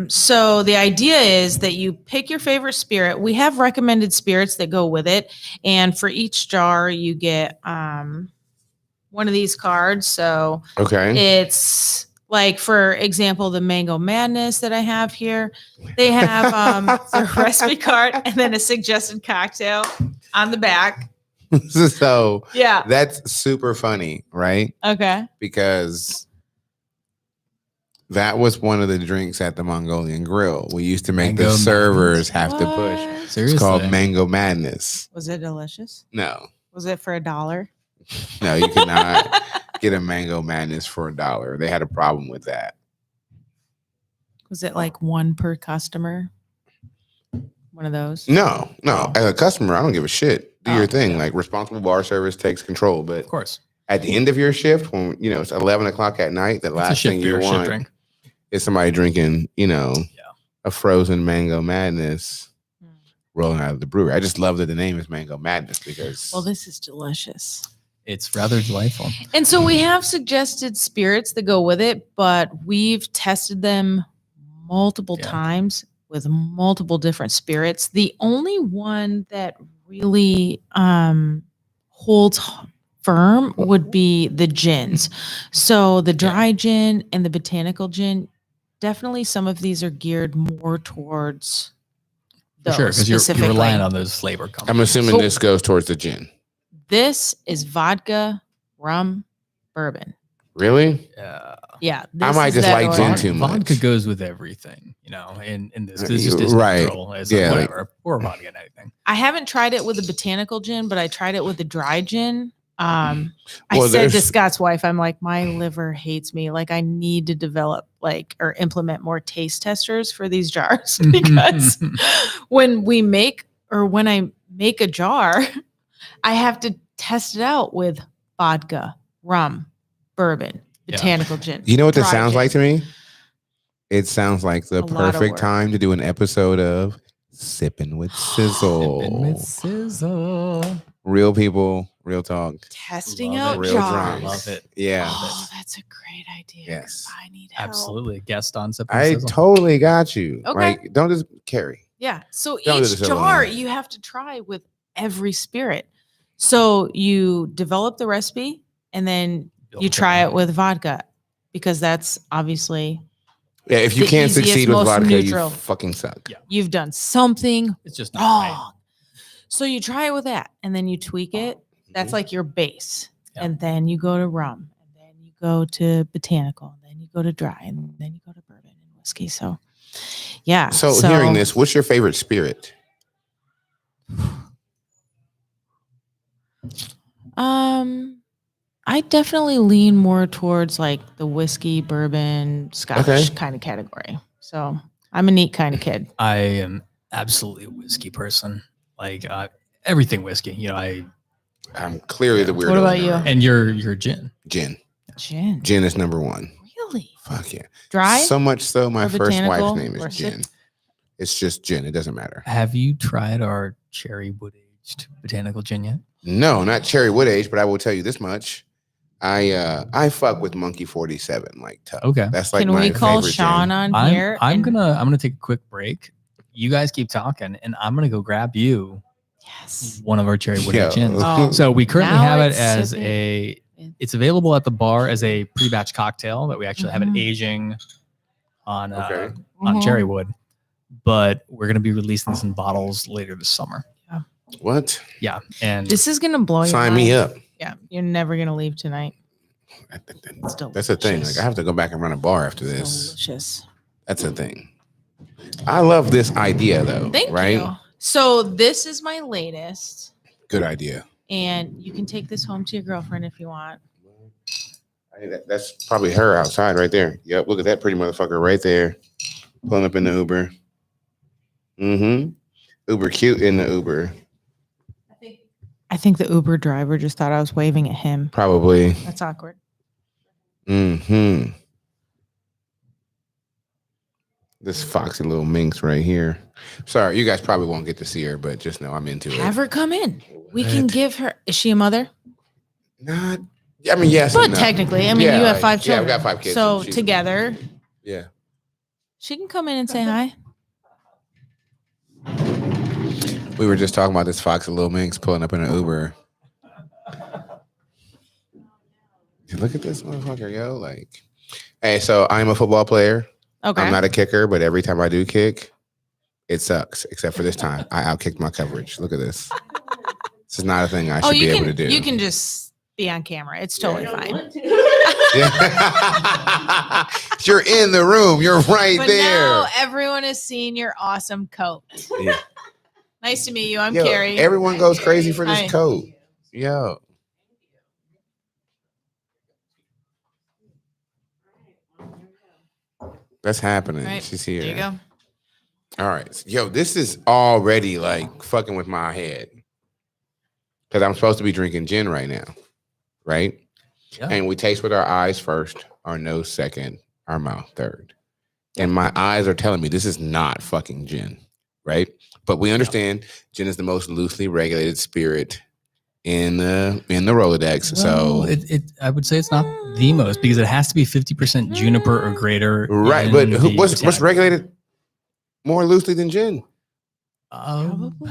So the idea is that you pick your favorite spirit. We have recommended spirits that go with it, and for each jar, you get one of these cards. So Okay. it's like, for example, the Mango Madness that I have here. They have the recipe card and then a suggested cocktail on the back. So Yeah. that's super funny, right? Okay. Because that was one of the drinks at the Mongolian Grill. We used to make Mango the servers have to push. What? Seriously. It's called Mango Madness. Was it delicious? No, Was it for $1? no, you could not get a Mango Madness for $1. They had a problem with that. Was it like one per customer? One of those? No. As a customer, I don't give a shit. Do your Oh, thing. yeah. Like, responsible bar service takes control. But Of course. at the end of your shift, when it's 11 o'clock at night, the It's a last shift thing beer, you shift want drink. is somebody drinking, a frozen Mango Madness Mm. rolling out of the brewery. I just love that the name is Mango Madness because Well, this is delicious. It's rather delightful. And so we have suggested spirits that go with it, but we've tested them multiple times with multiple different spirits. The only one that really holds firm would be the gins. So the dry gin and the botanical gin, definitely some of these are geared more towards For those sure, because you're specifically. relying on those flavor companies. I'm assuming So- this goes towards the gin. This is vodka, rum, bourbon. Really? Yeah, I might is just that like gin order. too much. Vodka goes with everything, in this. 'Cause it's just as Right. neutral as Yeah, like- whatever, or vodka and anything. I haven't tried it with the botanical gin, but I tried it with the dry gin. I Well, said to there's- Scott's wife, I'm like, my liver hates me. Like, I need to develop or implement more taste testers for these jars because when I make a jar, I have to test it out with vodka, rum, bourbon, Yeah. botanical gin. You know what this dry sounds gin. like to me? It sounds like the A lot of perfect work. time to do an episode of Sipping with Sizzle. Sipping with sizzle. Real people, real talk. Testing Love out it. Real jars. drums. Love it. Yeah. Oh, that's a great idea. 'cause Yes. I need help. Absolutely. Guest on Sipping I Sizzle. totally got you. Okay. Like, don't just carry. Yeah. So Don't do each this jar alone. you have to try with every spirit. So you develop the recipe and then Build you it try up. it with vodka because that's obviously Yeah, if you The can't easiest, succeed with most vodka, neutral. you fucking suck. Yeah. you've done something It's just not right. wrong. So you try it with that and then you tweak it. That's Mhm. like your base. Yeah. And then you go to rum and then you go to botanical and then you go to dry and then you go to bourbon and whiskey. So yeah. So hearing this, what's your favorite spirit? I definitely lean more towards like the whiskey, bourbon, Scotch Okay. kind of category. So I'm a neat kind of kid. I am absolutely a whiskey person. Like everything whiskey. I'm clearly the weirdo. What about in you? the room. And you're gin. Gin. Gin. Gin is number one. Really? Fuck yeah. Dry? So much so, my Or first wife's botanical? name Or is Gin. It's just gin. It doesn't matter. Have you tried our cherry wood aged botanical gin yet? No, not cherry wood age, but I will tell you this much. I fuck with Monkey 47 like tough. Okay. That's like Can my we call favorite Sean gin. on here? I'm and- gonna take a quick break. You guys keep talking, and I'm gonna go grab you Yes. one of our cherry wood Yo. aged gins. Oh. So we currently Now have it it's as sipping. it's available at the bar as a pre-batch cocktail that we actually have it Mhm. aging on Okay. on Mhm. cherry wood, but we're gonna be releasing this in bottles later this summer. What? Yeah, and This is gonna blow your Sign mind. me up. Yeah, you're never gonna leave tonight. It's That's the thing. delicious. Like I have to go back and run a bar after It's this. delicious. That's the thing. I love this idea though. Thank right? you. So this is my latest, Good idea. and you can take this home to your girlfriend if you want. That's probably her outside right there. Yep. Look at that pretty motherfucker right there. Pulling up in the Uber. Mm-hmm. Uber cute in the Uber. I think the Uber driver just thought I was waving at him. Probably. That's awkward. Mm-hmm. This foxy little minx right here. Sorry, you guys probably won't get to see her, but just know I'm into Have it. her come in. We can What? give her. Is she a mother? Not. I mean, yes. But and no. technically, I mean, Yeah, you have like- 5 yeah, children. I've got 5 kids, So and she's- together, Yeah. she can come in and say hi. We were just talking about this foxy little minx pulling up in an Uber. Look at this motherfucker, yo. Like, hey, so I'm a football player. Okay. I'm not a kicker, but every time I do kick, it sucks. Except for this time, I outkicked my coverage. Look at this. This is not a thing I should be you able can. to do. You can just be on camera. It's totally fine. Yeah. You're in the room. You're right But there. now everyone has seen your awesome coat. Yeah. Nice to meet you. I'm Yo, Carrie. everyone goes crazy for this Hi. coat. Yo. That's happening. Right. She's here. There you go. All right. Yo, this is already like fucking with my head. Because I'm supposed to be drinking gin right now. Right? Yeah. And we taste with our eyes first, our nose second, our mouth third. And my eyes are telling me this is not fucking gin, right? But we understand gin is the most loosely regulated spirit in the Rolodex. Well, So I would say it's not the most because it has to be 50% juniper or greater. right, but in the what's botanical regulated more loosely than gin? Probably.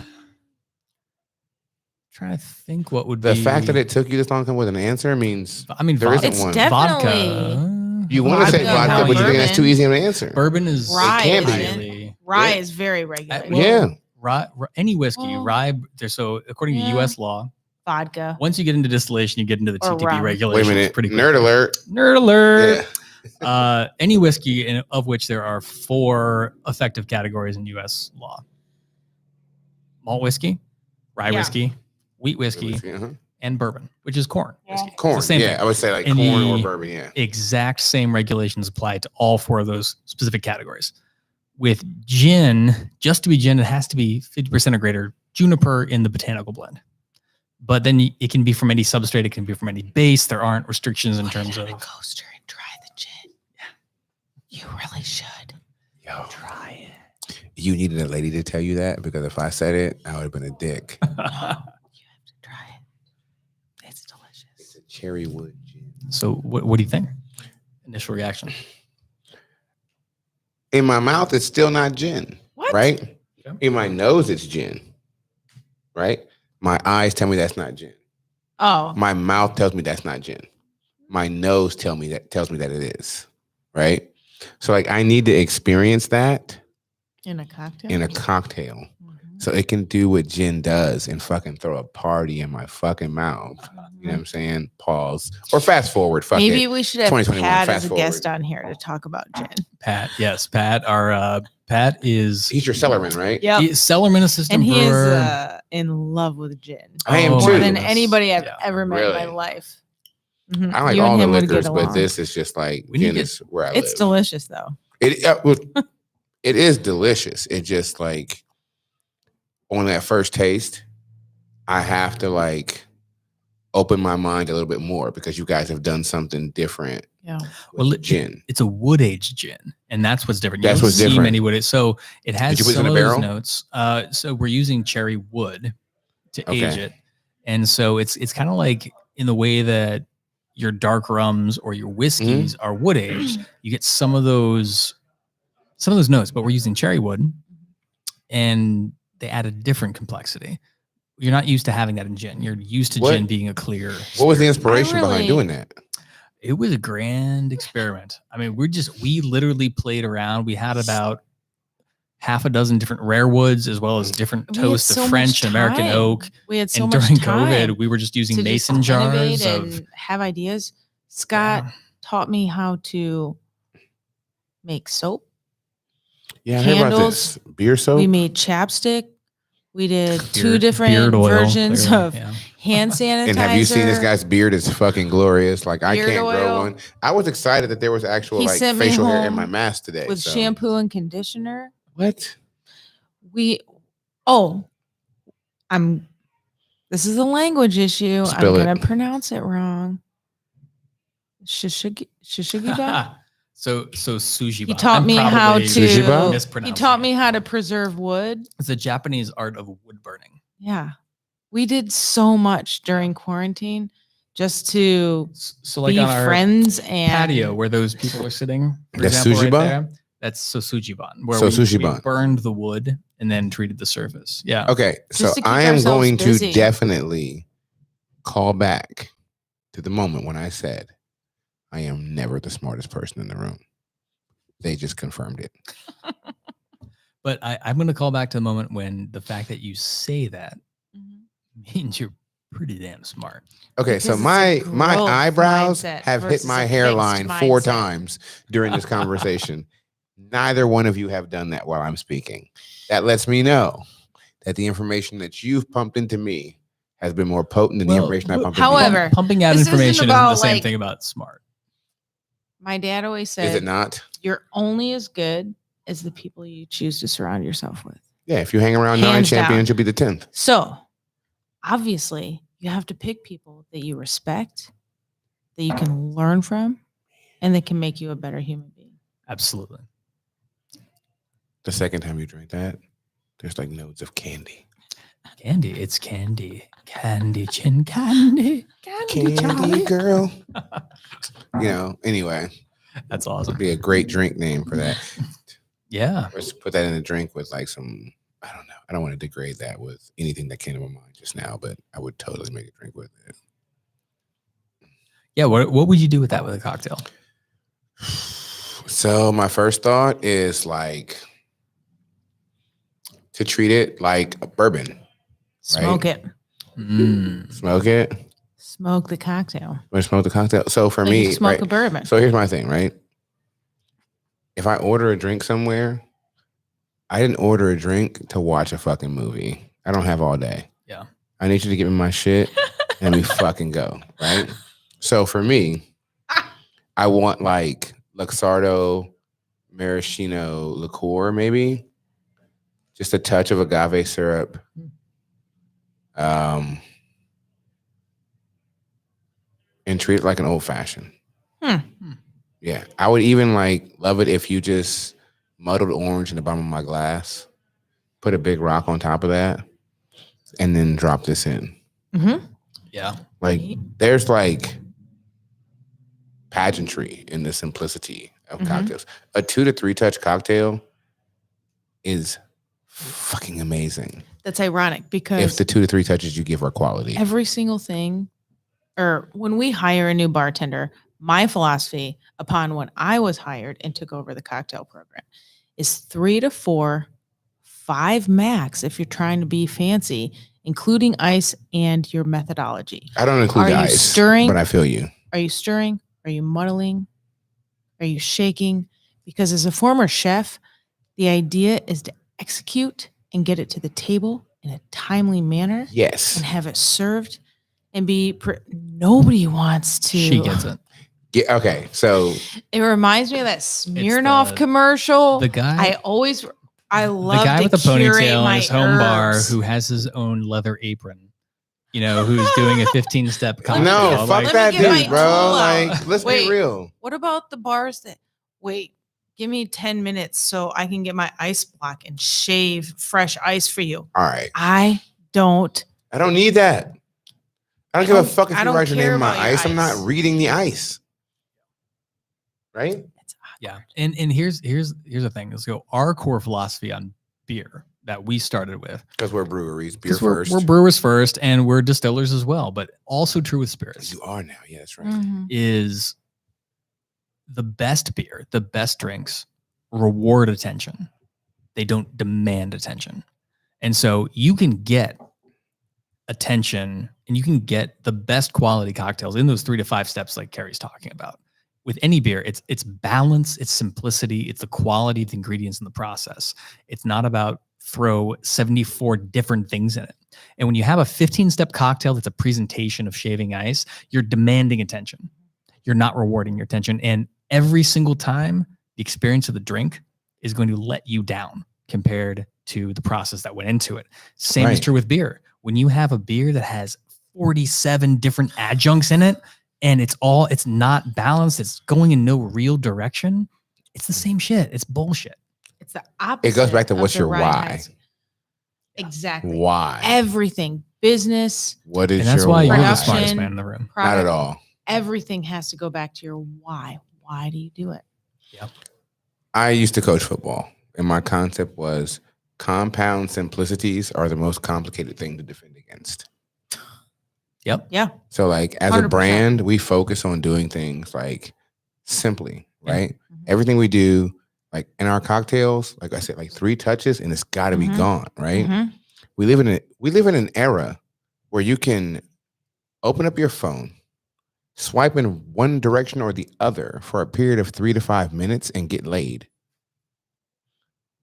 Trying to think what would The be fact that it took you this long to come with an answer means I mean, there vodka. isn't one. Vodka. You want to say Vodka, vodka, but you think that's too bourbon. easy of an answer. Bourbon is Rye can be. highly- Rye Yeah. is very regulated. Yeah. Rye, any whiskey, Well, rye. So according to yeah. U.S. law, Vodka. once you get into distillation, you get into the Or TTP rum. Wait a regulations minute. pretty quickly. Nerd alert. Nerd alert. Yeah. Any whiskey, of which there are 4 effective categories in U.S. law: malt whiskey, rye Yeah. whiskey, wheat whiskey, Uh-huh. and bourbon, which is corn whiskey. It's Corn. the same Yeah, thing. I would say like And corn or the bourbon. Yeah. exact same regulations apply to all 4 of those specific categories. With gin, just to be gin, it has to be 50% or greater juniper in the botanical blend. But then it can be from any substrate. It can be from any base. There aren't restrictions in terms of. Coaster and try the gin. Yeah. You really should. Yo, Try it. you needed a lady to tell you that because if I said it, I would have been a dick. You have to try it. It's delicious. It's a cherry wood gin. So what do you think? Initial reaction. In my mouth, it's still not gin. What? Right? Yeah. In my nose, it's gin. Right? My eyes tell me that's not gin. Oh. My mouth tells me that's not gin. My nose tells me that it is. Right? So like I need to experience that In a cocktail? in a cocktail. Mhm. So it can do what gin does and fucking throw a party in my fucking mouth. You know what I'm saying? Pause. Or fast forward. Fuck Maybe it. we should have 2021, Pat fast as a forward. guest on here to talk about gin. Pat, yes, Pat. Our Pat is He's your cellarman, right? Yep. Cellarman assistant And he is brewer. in love with gin. I am Oh, More too. than goodness. anybody I've Yeah. ever met in my Really? life. Mhm. I like You and all the him would get liquors, but along. this is just like We need gin to is where I It's live. delicious though. It is delicious. It just like on that first taste, I have to like open my mind a little bit more because you guys have done something different. Yeah. Well, Well, gin. It's a wood aged gin, and that's what's different. You That's don't what's see different. many wood. So it has Did you put it in some a of those barrel? notes. So we're using cherry wood to age Okay. it, and so it's kind of like in the way that your dark rums or your whiskeys Mm-hmm. are wood aged. You get some of those notes, but we're using cherry wood, and they add a different complexity. You're not used to having that in gin. You're used to What- gin being a clear. What was the spirit. inspiration I behind really- doing that? It was a grand experiment. I mean, we literally played around. We had about half a dozen different rare woods as well as different We had toast so of much French and American time. oak. We had so And much during time COVID, we were just using to mason just jars innovate of and have ideas. Scott taught me how to make soap. Yeah, I heard about Candles. this. Beer soap? We made chapstick. We did two beard different oil, versions clearly, of yeah. hand sanitizer. And have you seen this guy's beard? It's fucking glorious. Like I Beard can't grow oil. one. I was excited that there was actual He like sent me facial hair in home my mask today. with so. shampoo and conditioner? What? This is a language issue. Spill I'm it. gonna pronounce it wrong. Shishigiba. So sujiba. He taught I'm me how probably Sujiba? to. He mispronouncing taught it. me how to preserve wood. It's a Japanese art of wood burning. Yeah, we did so much during quarantine just to So like be on our friends and patio where those people are sitting, for That's example, right sujiban? there. That's sujiban, where So we sujiban. burned the wood and then treated the surface. Yeah. Okay, so Just to keep I am ourselves going busy. to definitely call back to the moment when I said I am never the smartest person in the room. They just confirmed it. But I'm going to call back to the moment when the fact that you say that Mhm. means you're pretty damn smart. Okay, so Because my it's a my growth eyebrows mindset have hit versus my a fixed hairline 4 mindset. times during this conversation. Neither one of you have done that while I'm speaking. That lets me know that the information that you've pumped into me has been more potent than the Well, information I pumped however, into Pumping out this isn't information isn't the about, same like- thing about smart. My dad always you. Is said, it not? "You're only as good as the people you choose to surround yourself with." Yeah, if you hang around 9 Hands champions, down. you'll be the 10th. So, obviously, you have to pick people that you respect, that you can learn from and that can make you a better human being. Absolutely. The second time you drink that, there's like notes of candy. Candy. It's candy. Candy, chin candy. Candy, Charlie. Girl. Anyway, That's awesome. be a great drink name for that. Yeah. Let's put that in a drink with like some, I don't know. I don't want to degrade that with anything that came to my mind just now, but I would totally make a drink with it. Yeah. What would you do with that with a cocktail? So my first thought is like to treat it like a bourbon. Smoke it. Smoke it. Smoke the cocktail. Or smoke the cocktail. So for Like me, you smoke right, a bourbon. so here's my thing, right? If I order a drink somewhere, I didn't order a drink to watch a fucking movie. I don't have all day. Yeah. I need you to give me my shit and we fucking go, right? So for me, I want like Luxardo maraschino liqueur, maybe. Just a touch of agave syrup. And treat it like an old fashioned. Yeah. I would even like love it if you just muddled orange in the bottom of my glass, put a big rock on top of that, and then drop this in. Yeah. Like there's like pageantry in the simplicity of cocktails. A 2 to 3 touch cocktail is fucking amazing. That's ironic because If the 2 to 3 touches you give are quality. every single thing, or when we hire a new bartender, my philosophy upon when I was hired and took over the cocktail program is 3 to 4, 5 max if you're trying to be fancy, including ice and your methodology. I don't include Are you ice, stirring? but I feel you. Are you stirring? Are you muddling? Are you shaking? Because as a former chef, the idea is to execute and get it to the table in a timely manner Yes. and have it served and be nobody wants to. She gets it. Yeah, okay. So It reminds me of that Smirnoff commercial. The guy. I love the guy with the curate ponytail in my his home bar herbs. who has his own leather apron, who's doing a 15-step cocktail. no, fuck Let that me get my dude, bro. tool out. Like, let's Wait. be real. What about the bars that give me 10 minutes so I can get my ice block and shave fresh ice for you? All right. I don't need that. I don't give a fuck if I you don't write your care name in my about your ice. I'm not ice. reading the ice. Right? It's Yeah, and here's the thing. Let's go. Our core philosophy on beer that we started with, Because we're breweries, beer 'cause we're, first. we're brewers first, and we're distillers as well, but also true with spirits. You are now. Yeah, that's right. Mhm. Is the best beer, the best drinks reward attention. They don't demand attention. And so you can get attention and you can get the best quality cocktails in those 3 to 5 steps like Carrie's talking about. With any beer, it's balance, it's simplicity, it's the quality of the ingredients in the process. It's not about throw 74 different things in it. And when you have a 15-step cocktail that's a presentation of shaving ice, you're demanding attention. You're not rewarding your attention. And every single time, the experience of the drink is going to let you down compared to the process that went into it. Same is Right. true with beer. When you have a beer that has 47 different adjuncts in it, and it's not balanced, it's going in no real direction, it's the same shit. It's bullshit. It's the opposite. It goes back to of what's the your Ryan why. Heinz. Exactly. Why? Everything, business, What is And that's your why you're the Production. smartest man in the room. Not product, at all. everything has to go back to your why. Why do you do it? I used to coach football, and my concept was compound simplicities are the most complicated thing to defend against. Yep. Yeah. So, like, as a 100%. brand, we focus on doing things like simply, Yeah. right? Mhm. Everything we do, like in our cocktails, like I said, like 3 touches and it's got to be Mhm. gone, right? Mhm. We live in an era where you can open up your phone, swipe in one direction or the other for a period of 3 to 5 minutes and get laid.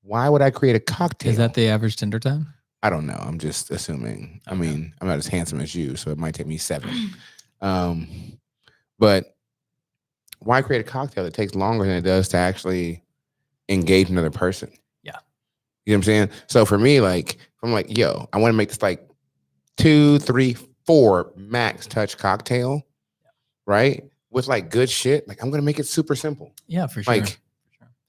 Why would I create a cocktail? Is that the average Tinder time? I don't know. I'm just assuming. I Okay. mean, I'm not as handsome as you, so it might take me 7. But why create a cocktail that takes longer than it does to actually engage another person? Yeah. You know what I'm saying? So for me, like, I'm like, yo, I want to make this like 2, 3, 4 max touch cocktail, right? with like good shit, like I'm gonna make it super simple. Yeah, for sure. Like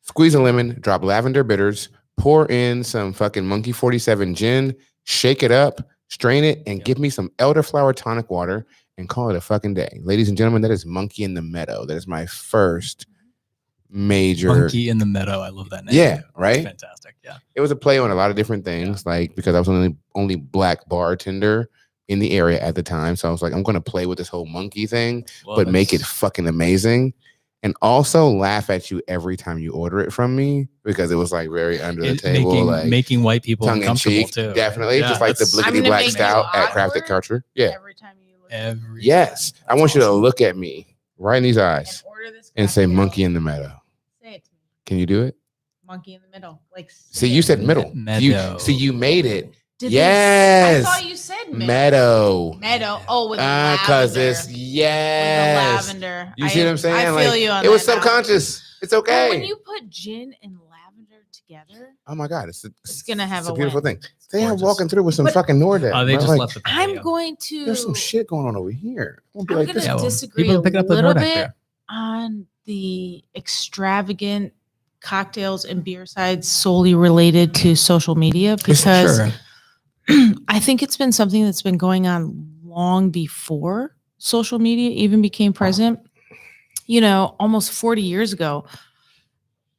squeeze a lemon, drop lavender bitters, pour in some fucking Monkey 47 gin, shake it up, strain it, and give me some elderflower tonic water and call it a fucking day. Ladies and gentlemen, that is Monkey in the Meadow. That is my first major Monkey in the Meadow. I love that name. Yeah, right? That's fantastic. Yeah. It was a play on a lot of different things, like because I was only black bartender in the area at the time. So I was like, I'm gonna play with this whole monkey thing, but make it fucking amazing. And also laugh at you every time you order it from me because it was like very under the table, making white people tongue in uncomfortable cheek, too. definitely, right? just like the blickety black stout at Crafted Culture. Yeah. Every time you look Yes, I want you to look at me right in these eyes and say "Monkey in the Meadow." Say it to me. Can you do it? Monkey in the middle. Like See, you said middle. Meadow. You made it. Did Yes. I thought you said Meadow. Meadow. Oh, with the lavender. Because it's With yes. the lavender. You see what I'm saying? I feel you on it was that now. subconscious. It's okay. But when you put gin and lavender together, Oh my God, it's gonna have it's a beautiful win. thing. They are gorgeous. walking through with some But- fucking Nordex. Oh, they bro. just Like, left the I'm video. going to. There's some shit going on over here. I'm gonna be I'm like, gonna this. Yeah, well, disagree people a pick up the little Nordic bit there. on the extravagant cocktails and beer sides solely related to social media because Sure. I think it's been something that's been going on long before social media even became present. You know, almost 40 years ago,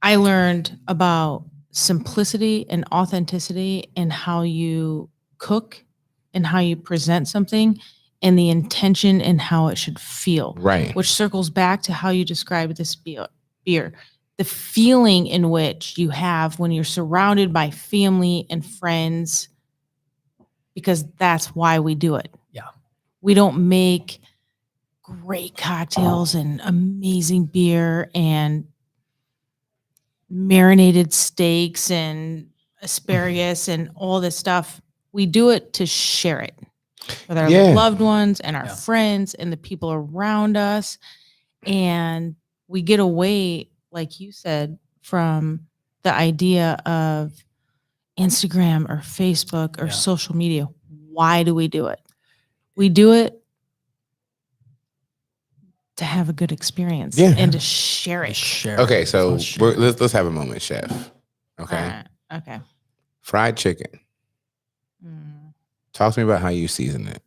I learned about simplicity and authenticity and how you cook and how you present something and the intention and how it should feel, Right. which circles back to how you described this beer. The feeling in which you have when you're surrounded by family and friends, because that's why we do it. Yeah. We don't make great cocktails and amazing beer and marinated steaks and asparagus and all this stuff. We do it to share it with our Yeah. loved ones and our Yeah. friends and the people around us. And we get away, like you said, from the idea of Instagram or Facebook or Yeah. social media. Why do we do it? We do it to have a good experience and to share it. Share. Okay, so Let's share. let's have a moment, chef. Okay. All right. Okay. Fried chicken. Mm. Talk to me about how you season it.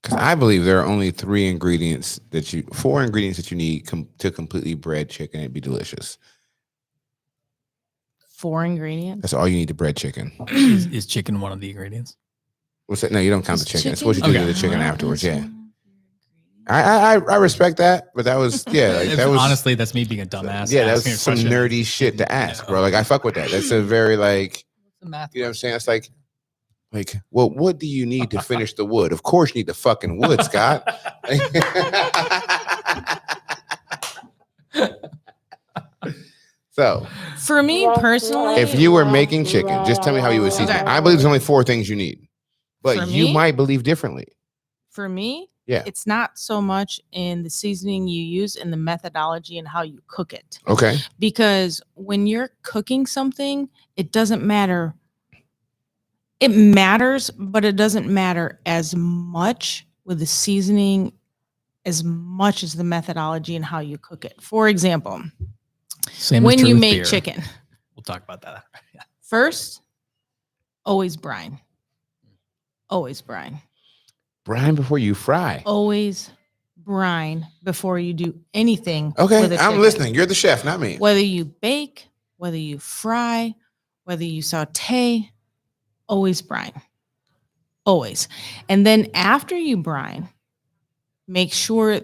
Because I believe there are only four ingredients that you need to completely bread chicken and be delicious. 4 ingredients. That's all you need to bread chicken. Is chicken one of the ingredients? What's that? No, you don't count the Is chicken. It's what you do chicken- to the chicken What afterwards. is Yeah. one of your ingredients? I respect that, but that was that was Honestly, that's me being a dumbass. yeah, asking that's a some question. nerdy shit to ask, Yeah. bro. Like I fuck with that. That's a very like What's the math you know what I'm saying? It's like well, what do you need to finish the wood? Of course you need the fucking wood, Scott. So For me personally, if you were making chicken, just tell me how you would season it. Okay. I believe there's only 4 things you need. But For you me? might believe differently. for me, Yeah. it's not so much in the seasoning you use and the methodology and how you cook it. Okay. Because when you're cooking something, it doesn't matter. It matters, but it doesn't matter as much with the seasoning as much as the methodology and how you cook it. For example, Same is when true you with make beer. chicken, We'll talk about that. Yeah. first, always brine. Always brine. Brine before you fry. Always brine before you do anything. Okay. with a I'm chicken. listening. You're the chef, not me. Whether you bake, whether you fry, whether you saute, always brine. Always. And then after you brine, make sure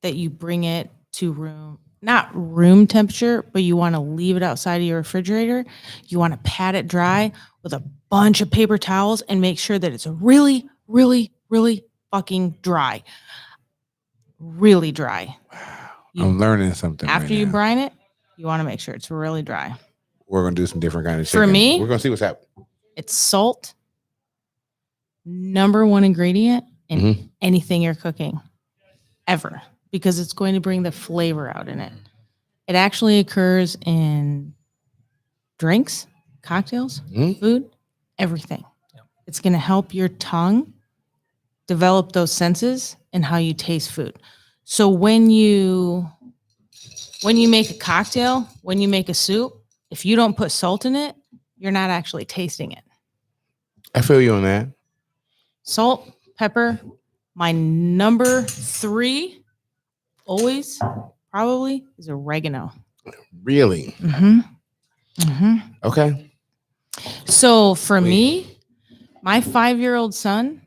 that you bring it to not room temperature, but you want to leave it outside of your refrigerator. You want to pat it dry with a bunch of paper towels and make sure that it's really, really, really fucking dry. Really dry. You- I'm learning something. After right you now. brine it, you want to make sure it's really dry. We're gonna do some different kind of For chicken. me? We're gonna see what's happening. It's salt, number 1 ingredient in Mhm. anything you're cooking ever, because it's going to bring the flavor out in it. It actually occurs in drinks, cocktails, Mhm. food, everything. Yep. It's going to help your tongue develop those senses and how you taste food. So when you make a cocktail, when you make a soup, if you don't put salt in it, you're not actually tasting it. I feel you on that. Salt, pepper. My number 3 always probably is oregano. Really? Mm-hmm. Mm-hmm. Okay. So for me, my 5-year-old son,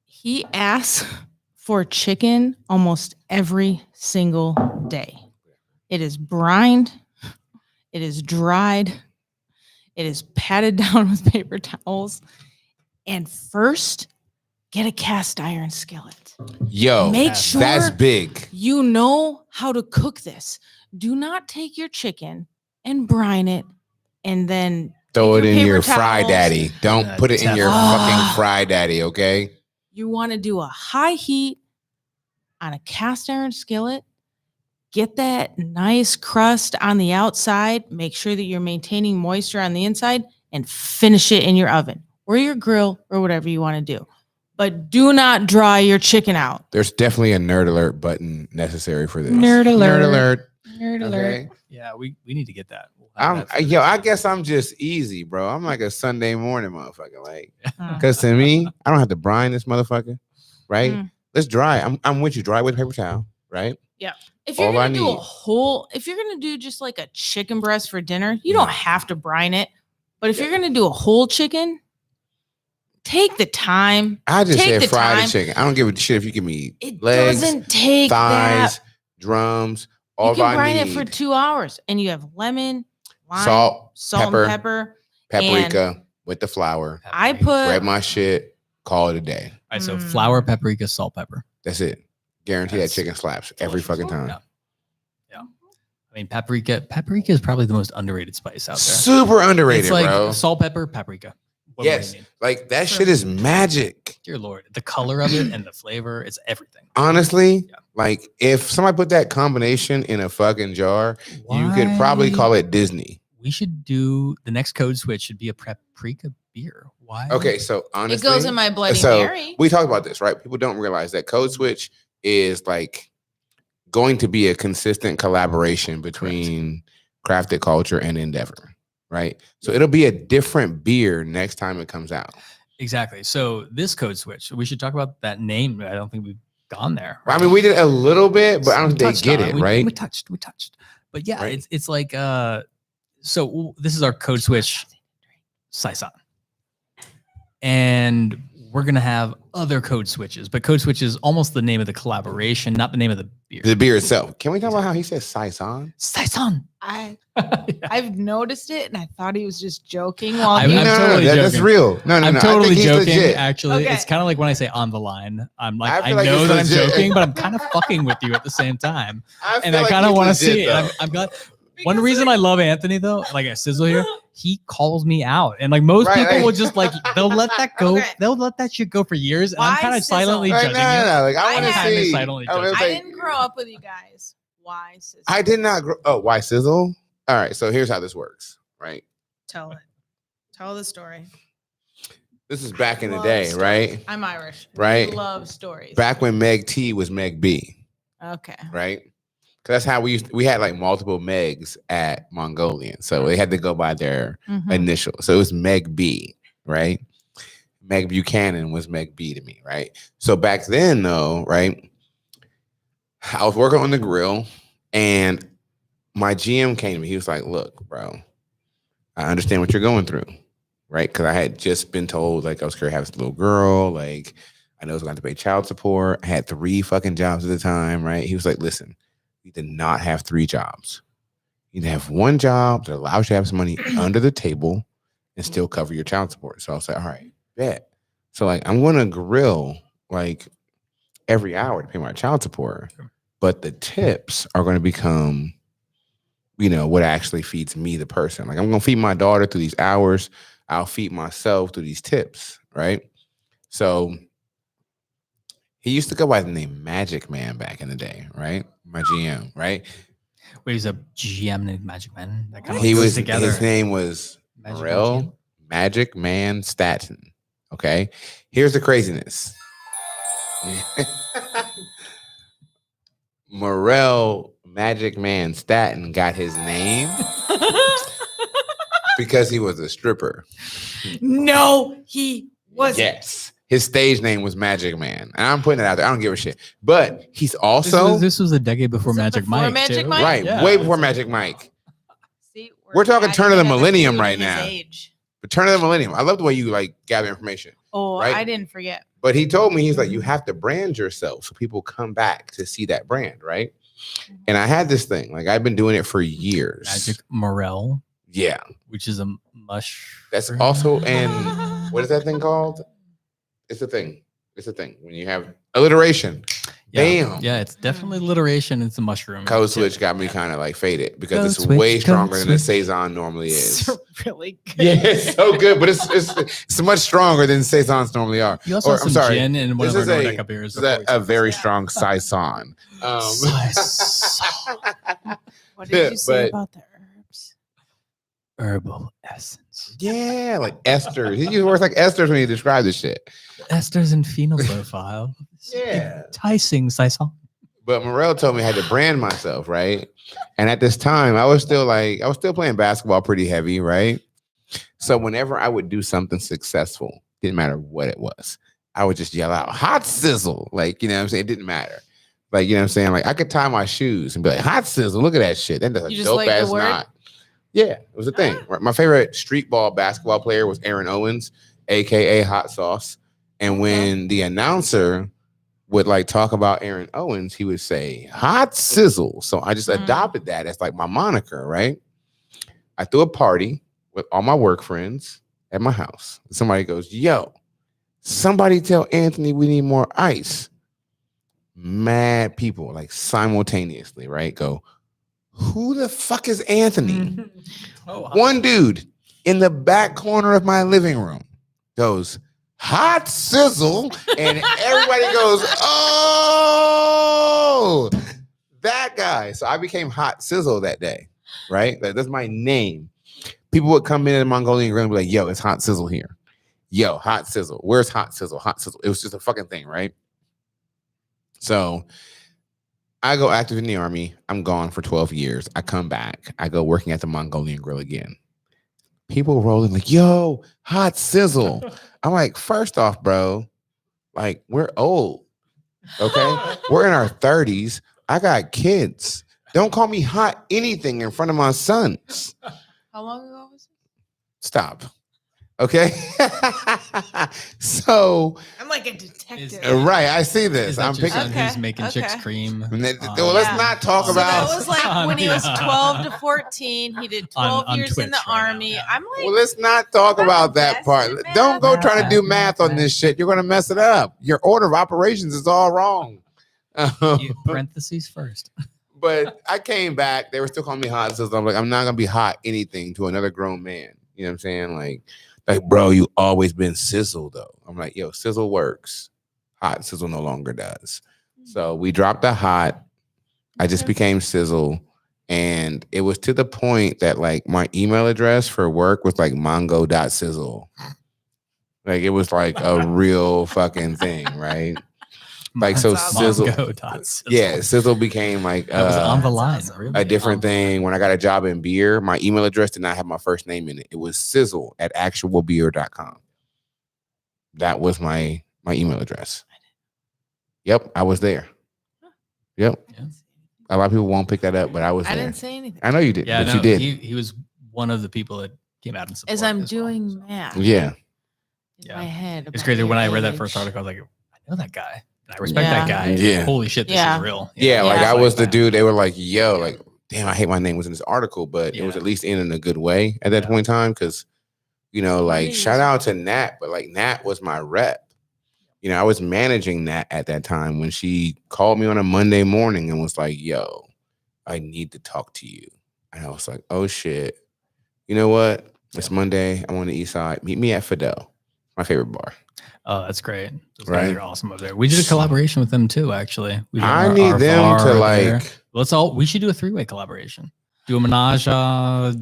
he asks for chicken almost every single day. It is brined. It is dried. It is patted down with paper towels. And first, get a cast iron skillet. Yo, Make sure that's big. you know how to cook this. Do not take your chicken and brine it and then Throw it take in paper your fry towels. daddy. Don't put it in your fucking fry daddy, okay? You want to do a high heat on a cast iron skillet. Get that nice crust on the outside. Make sure that you're maintaining moisture on the inside and finish it in your oven or your grill or whatever you want to do. But do not dry your chicken out. There's definitely a nerd alert button necessary for this. Nerd alert. Nerd alert. Nerd alert. Okay. Yeah, we need to get that. We'll have that for Yo, this. I guess I'm just easy, bro. I'm like a Sunday morning motherfucker. Like, because to me, I don't have to brine this motherfucker, right? Mm. Let's dry. I'm with you. Dry with paper towel, right? Yeah. If you're All I gonna do a need. whole, if you're gonna do just like a chicken breast for dinner, you don't have to brine it. But if you're gonna do a whole chicken, take the time. I just Take said the fry time. the chicken. I don't give a shit if you give me It legs, doesn't take thighs, that. drums. You All can I brine need. it for 2 hours, and you have lemon, lime, Salt, pepper, and pepper. paprika with the flour. I Paprika. put Grab my shit. Call it a day. All right, so Mm. flour, paprika, salt, pepper. That's it. Guarantee That's that chicken slaps every delicious. fucking time. Yeah. I mean, paprika is probably the most underrated spice out there. Super underrated, It's like bro. salt, pepper, paprika. What more do Yes. you need? Like that shit is magic. Dear Lord, the color of it and the flavor, it's everything. Honestly, Yeah. like if somebody put that combination in a fucking jar, you could probably Why- call it Disney. We should do the next code switch should be a paprika beer. Why? Okay, so it honestly, goes in my Bloody so Mary. we talked about this, right? People don't realize that Code Switch is like going to be a consistent collaboration between Crafted Culture and Endeavor, right? So it'll be a different beer next time it comes out. Exactly. So this code switch, we should talk about that name. I don't think we've gone there. I mean, we did a little bit, but I don't We think they touched get on it, We right? touched. But yeah, Right. it's like so this is our code switch Saison. And we're gonna have other code switches, but code switch is almost the name of the collaboration, not the name of the beer. The beer itself. Can we talk about how he says Saison? Saison. I've noticed it, and I thought he was just joking. While I'm he- totally that's joking. real. No, I'm I totally think he's joking. legit. Actually, Okay. it's kind of like when I say on the line. I'm like, I I feel like know it's that I'm legit. joking, but I'm kind of fucking with you at the same time. I And feel I like kind of he's want to legit, see it. though. I've got one reason I love Anthony though, like a sizzle here, he calls me out. And like most Right, people like- will just like they'll let that go. Okay. They'll let that shit go for years. And I'm Why kind of sizzle? silently Like, judging no, you. no, like I I want to had- see. silently I was judging. I like, didn't grow up with you guys. Why? Sizzle? I did not grow. Oh, why sizzle? All right, so here's how this works, right? Tell it. Tell the story. This is back in the Love day, stories. right? I'm Irish. Right. We love stories. Back when Meg T was Meg B, Okay. right? Because that's how we had like multiple Megs at Mongolian, so they had to go by their Mhm. initial. So it was Meg B, right? Meg Buchanan was Meg B to me, right? So back then, though, right? I was working on the grill, and my GM came to me. He was like, "Look, bro, I understand what you're going through, right? Because I had just been told like I was going to have this little girl, like I know I was going to pay child support. I had 3 fucking jobs at the time, right? He was like, "Listen, you did not have 3 jobs. You need to have 1 job that allows you to have some money under the table and still cover your child support." So I was like, "All right, bet." So like I'm going to grill like every hour to pay my child support, but the tips are going to become, you know, what actually feeds me, the person. Like I'm going to feed my daughter through these hours. I'll feed myself through these tips, right? So he used to go by the name Magic Man back in the day, right? My GM, right? Wait, he's a GM named Magic Man. That kind of He goes was together. his name was Magic Morel GM? Magic Man Staten. Okay. Here's the craziness. Morel Magic Man Staten got his name because he was a stripper. No, he wasn't. Yes. His stage name was Magic Man. And I'm putting it out there. I don't give a shit. But he's also this was a decade before Was it Magic before Mike. Magic too. Mike? right, Yeah, way before it's Magic Mike. See, We're talking adding turn of the another millennium clue to right his now. age. But turn of the millennium. I love the way you like gather information. Oh, Right? I didn't forget. But he told me, he's like, you have to brand yourself so people come back to see that brand, right? And I had this thing, like I've been doing it for years. Magic Morel, Yeah. which is a mush. That's also in, what is that thing called? It's a thing. It's a thing. When you have alliteration. Bam. Yeah, it's definitely alliteration. It's a mushroom. Code switch got me kind of like faded because Code it's switch, way code stronger than the switch. Saison normally is. It's really good. Yeah, it's so good, but it's much stronger than Saisons normally are. You also Or, have I'm some sorry, gin and one this of our is Nordica beers. This is a very Yeah. strong Saison. What did you say But- about the herbs? herbal essence. Yeah, like esters. He used words like esters when he described this shit. Esters and phenol profile. Yeah. Enticing saison. But Morel told me I had to brand myself, right? And at this time, I was still playing basketball pretty heavy, right? So whenever I would do something successful, didn't matter what it was, I would just yell out, hot sizzle. Like, you know what I'm saying? It didn't matter. Like, you know what I'm saying? Like I could tie my shoes and be like, hot sizzle, look at that shit. That does a You just dope like the ass word? knot. Yeah, it was a thing. My favorite street ball basketball player was Aaron Owens, aka Hot Sauce. And when the announcer would like talk about Aaron Owens, he would say hot sizzle. So I just adopted that as like my moniker, right? I threw a party with all my work friends at my house. Somebody goes, yo, somebody tell Anthony we need more ice. Mad people like simultaneously, right? Go, who the fuck is Anthony? One dude in the back corner of my living room goes, hot sizzle. And everybody goes, oh, that guy. So I became Hot Sizzle that day, right? Like, that's my name. People would come in the Mongolian grill and be like, yo, it's Hot Sizzle here. Yo, Hot Sizzle. Where's Hot Sizzle? Hot Sizzle. It was just a fucking thing, right? So I go active in the army. I'm gone for 12 years. I come back. I go working at the Mongolian grill again. People rolling like, yo, Hot Sizzle. I'm like, first off, bro, like we're old. Okay. We're in our 30s. I got kids. Don't call me hot anything in front of my sons. How long ago was it? Stop. Okay. So, I'm like a detective. right. I see this. Is that I'm your picking. son who's Okay, making chicks okay. cream? Well, let's Yeah. not talk So about. that was like when he was 12 to 14. He did 12 On years in the Twitch right now, army. yeah. I'm like, Well, let's not talk I'm about the that best part. at Don't go math. trying to do math on this shit. You're going to mess it up. Your order of operations is all wrong. Parentheses first. But I came back. They were still calling me hot. So I'm like, I'm not going to be hot anything to another grown man. You know what I'm saying? Like, bro, you always been sizzle, though. I'm like, yo, sizzle works. Hot sizzle no longer does. So we dropped the hot. I just became sizzle. And it was to the point that like my email address for work was like mongo.sizzle. Like it was like a real fucking thing, right? Like so That's sizzle. Mongo.sizzle. Yeah, sizzle became like That was on the line. awesome. Really. a different thing. When I got a job in beer, my email address did not have my first name in it. It was sizzle@actualbeer.com. That was my email address. Yep, I was there. Yep. Yeah. A lot of people won't pick that up, but I was I there. didn't say anything. I know you did, Yeah, but no, you did. He was one of the people that came out and supported. As I'm as well, doing so. math Yeah. in Yeah. my head. It's about crazy. When I your read that age. first article, I was like, I know that guy. And I respect Yeah. that guy. Yeah. Holy shit, this Yeah. is real. Yeah, like Yeah. I was the that. dude. They were like, yo, like, damn, I hate my name was in this article, but it was Yeah. at least in a good way at that Yeah. point in time. Cause, you know, like, Nice. shout out to Nat, but like, Nat was my rep. You know, I was managing Nat at that time when she called me on a Monday morning and was like, yo, I need to talk to you. And I was like, oh shit. You know what? It's Monday. I'm on the east side. Meet me at Fidel, my favorite bar. Oh, that's great. Those Right. guys are awesome over there. We did a collaboration with them too, actually. We did I our need them bar to over like. there. We should do a 3-way collaboration. Do a menage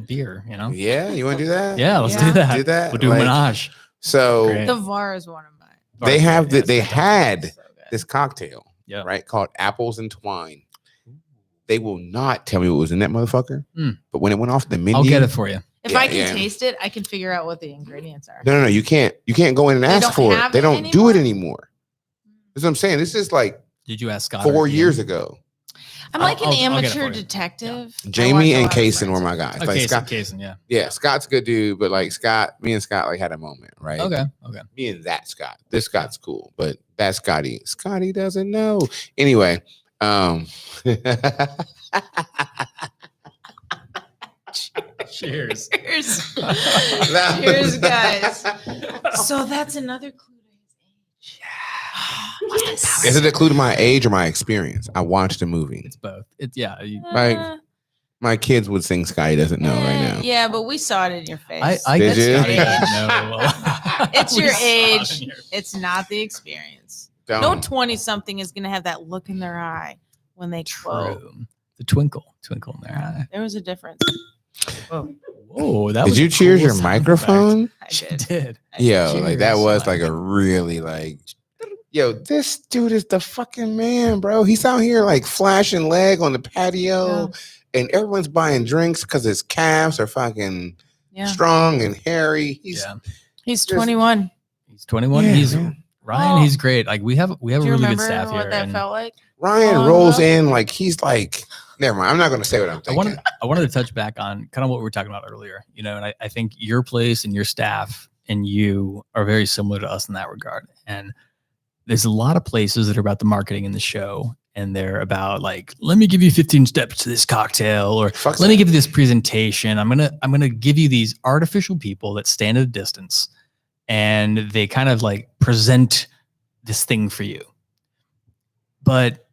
beer, you know? Yeah, you want to do that? Yeah, let's Yeah. do that. Do that? We'll do a menage. So Great. The VAR is one of mine. they have Yeah, they it's fantastic. had So good. this cocktail, Yeah. right, called apples and twine. They will not tell me what was in that motherfucker. Mm. But when it went off the menu, I'll get it for you. If Yeah, I can yeah. taste it, I can figure out what the ingredients are. No, you can't go in and They ask don't for it. have They it don't do it anymore? anymore. That's what I'm saying. This is like Did you ask Scott? 4 or years Ian? ago. I'm like I'll an get it amateur for you. detective. I Jamie watch a and lot of Kaysen were forensic. my guys. Oh, Like Kaysen, Scott, yeah. yeah, Scott's a good dude, but like me and Scott like had a moment, right? Okay. Me and that Scott. This Scott's cool, but that Scotty doesn't know. Anyway, Cheers. Cheers. Cheers, guys. So that's another clue to his age. Is it a clue to my age or my experience? I watched a movie. It's both. It's yeah. Like, my kids would sing Scotty doesn't know right now. Yeah, but we saw it in your face. I Did get you? Scotty doesn't know. It's We your saw it age. in your- It's not the experience. Don't. No 20-something is going to have that look in their eye when they quote. True. The twinkle in their eye. There was a difference. Whoa, that Did was you a cheers cool your sound microphone? I effect. She did. did. I did. Yo, like that Cheers. was like a really like, yo, this dude is the fucking man, bro. He's out here like flashing leg on the patio, and everyone's buying drinks because his calves are fucking Yeah. strong and hairy. He's Yeah. He's just- 21. He's 21. Yeah, He's man. Ryan. Oh. He's great. Like we have a Do you really good remember staff what here. that and felt like? Ryan Oh, rolls no. in like he's like, never mind. I'm not going to say what I'm I thinking. wanted to touch back on kind of what we were talking about earlier, you know, and I think your place and your staff and you are very similar to us in that regard. And there's a lot of places that are about the marketing in the show, and they're about like, let me give you 15 steps to this cocktail, or Fuck let me that. give you this presentation. I'm gonna give you these artificial people that stand at a distance, and they kind of like present this thing for you. But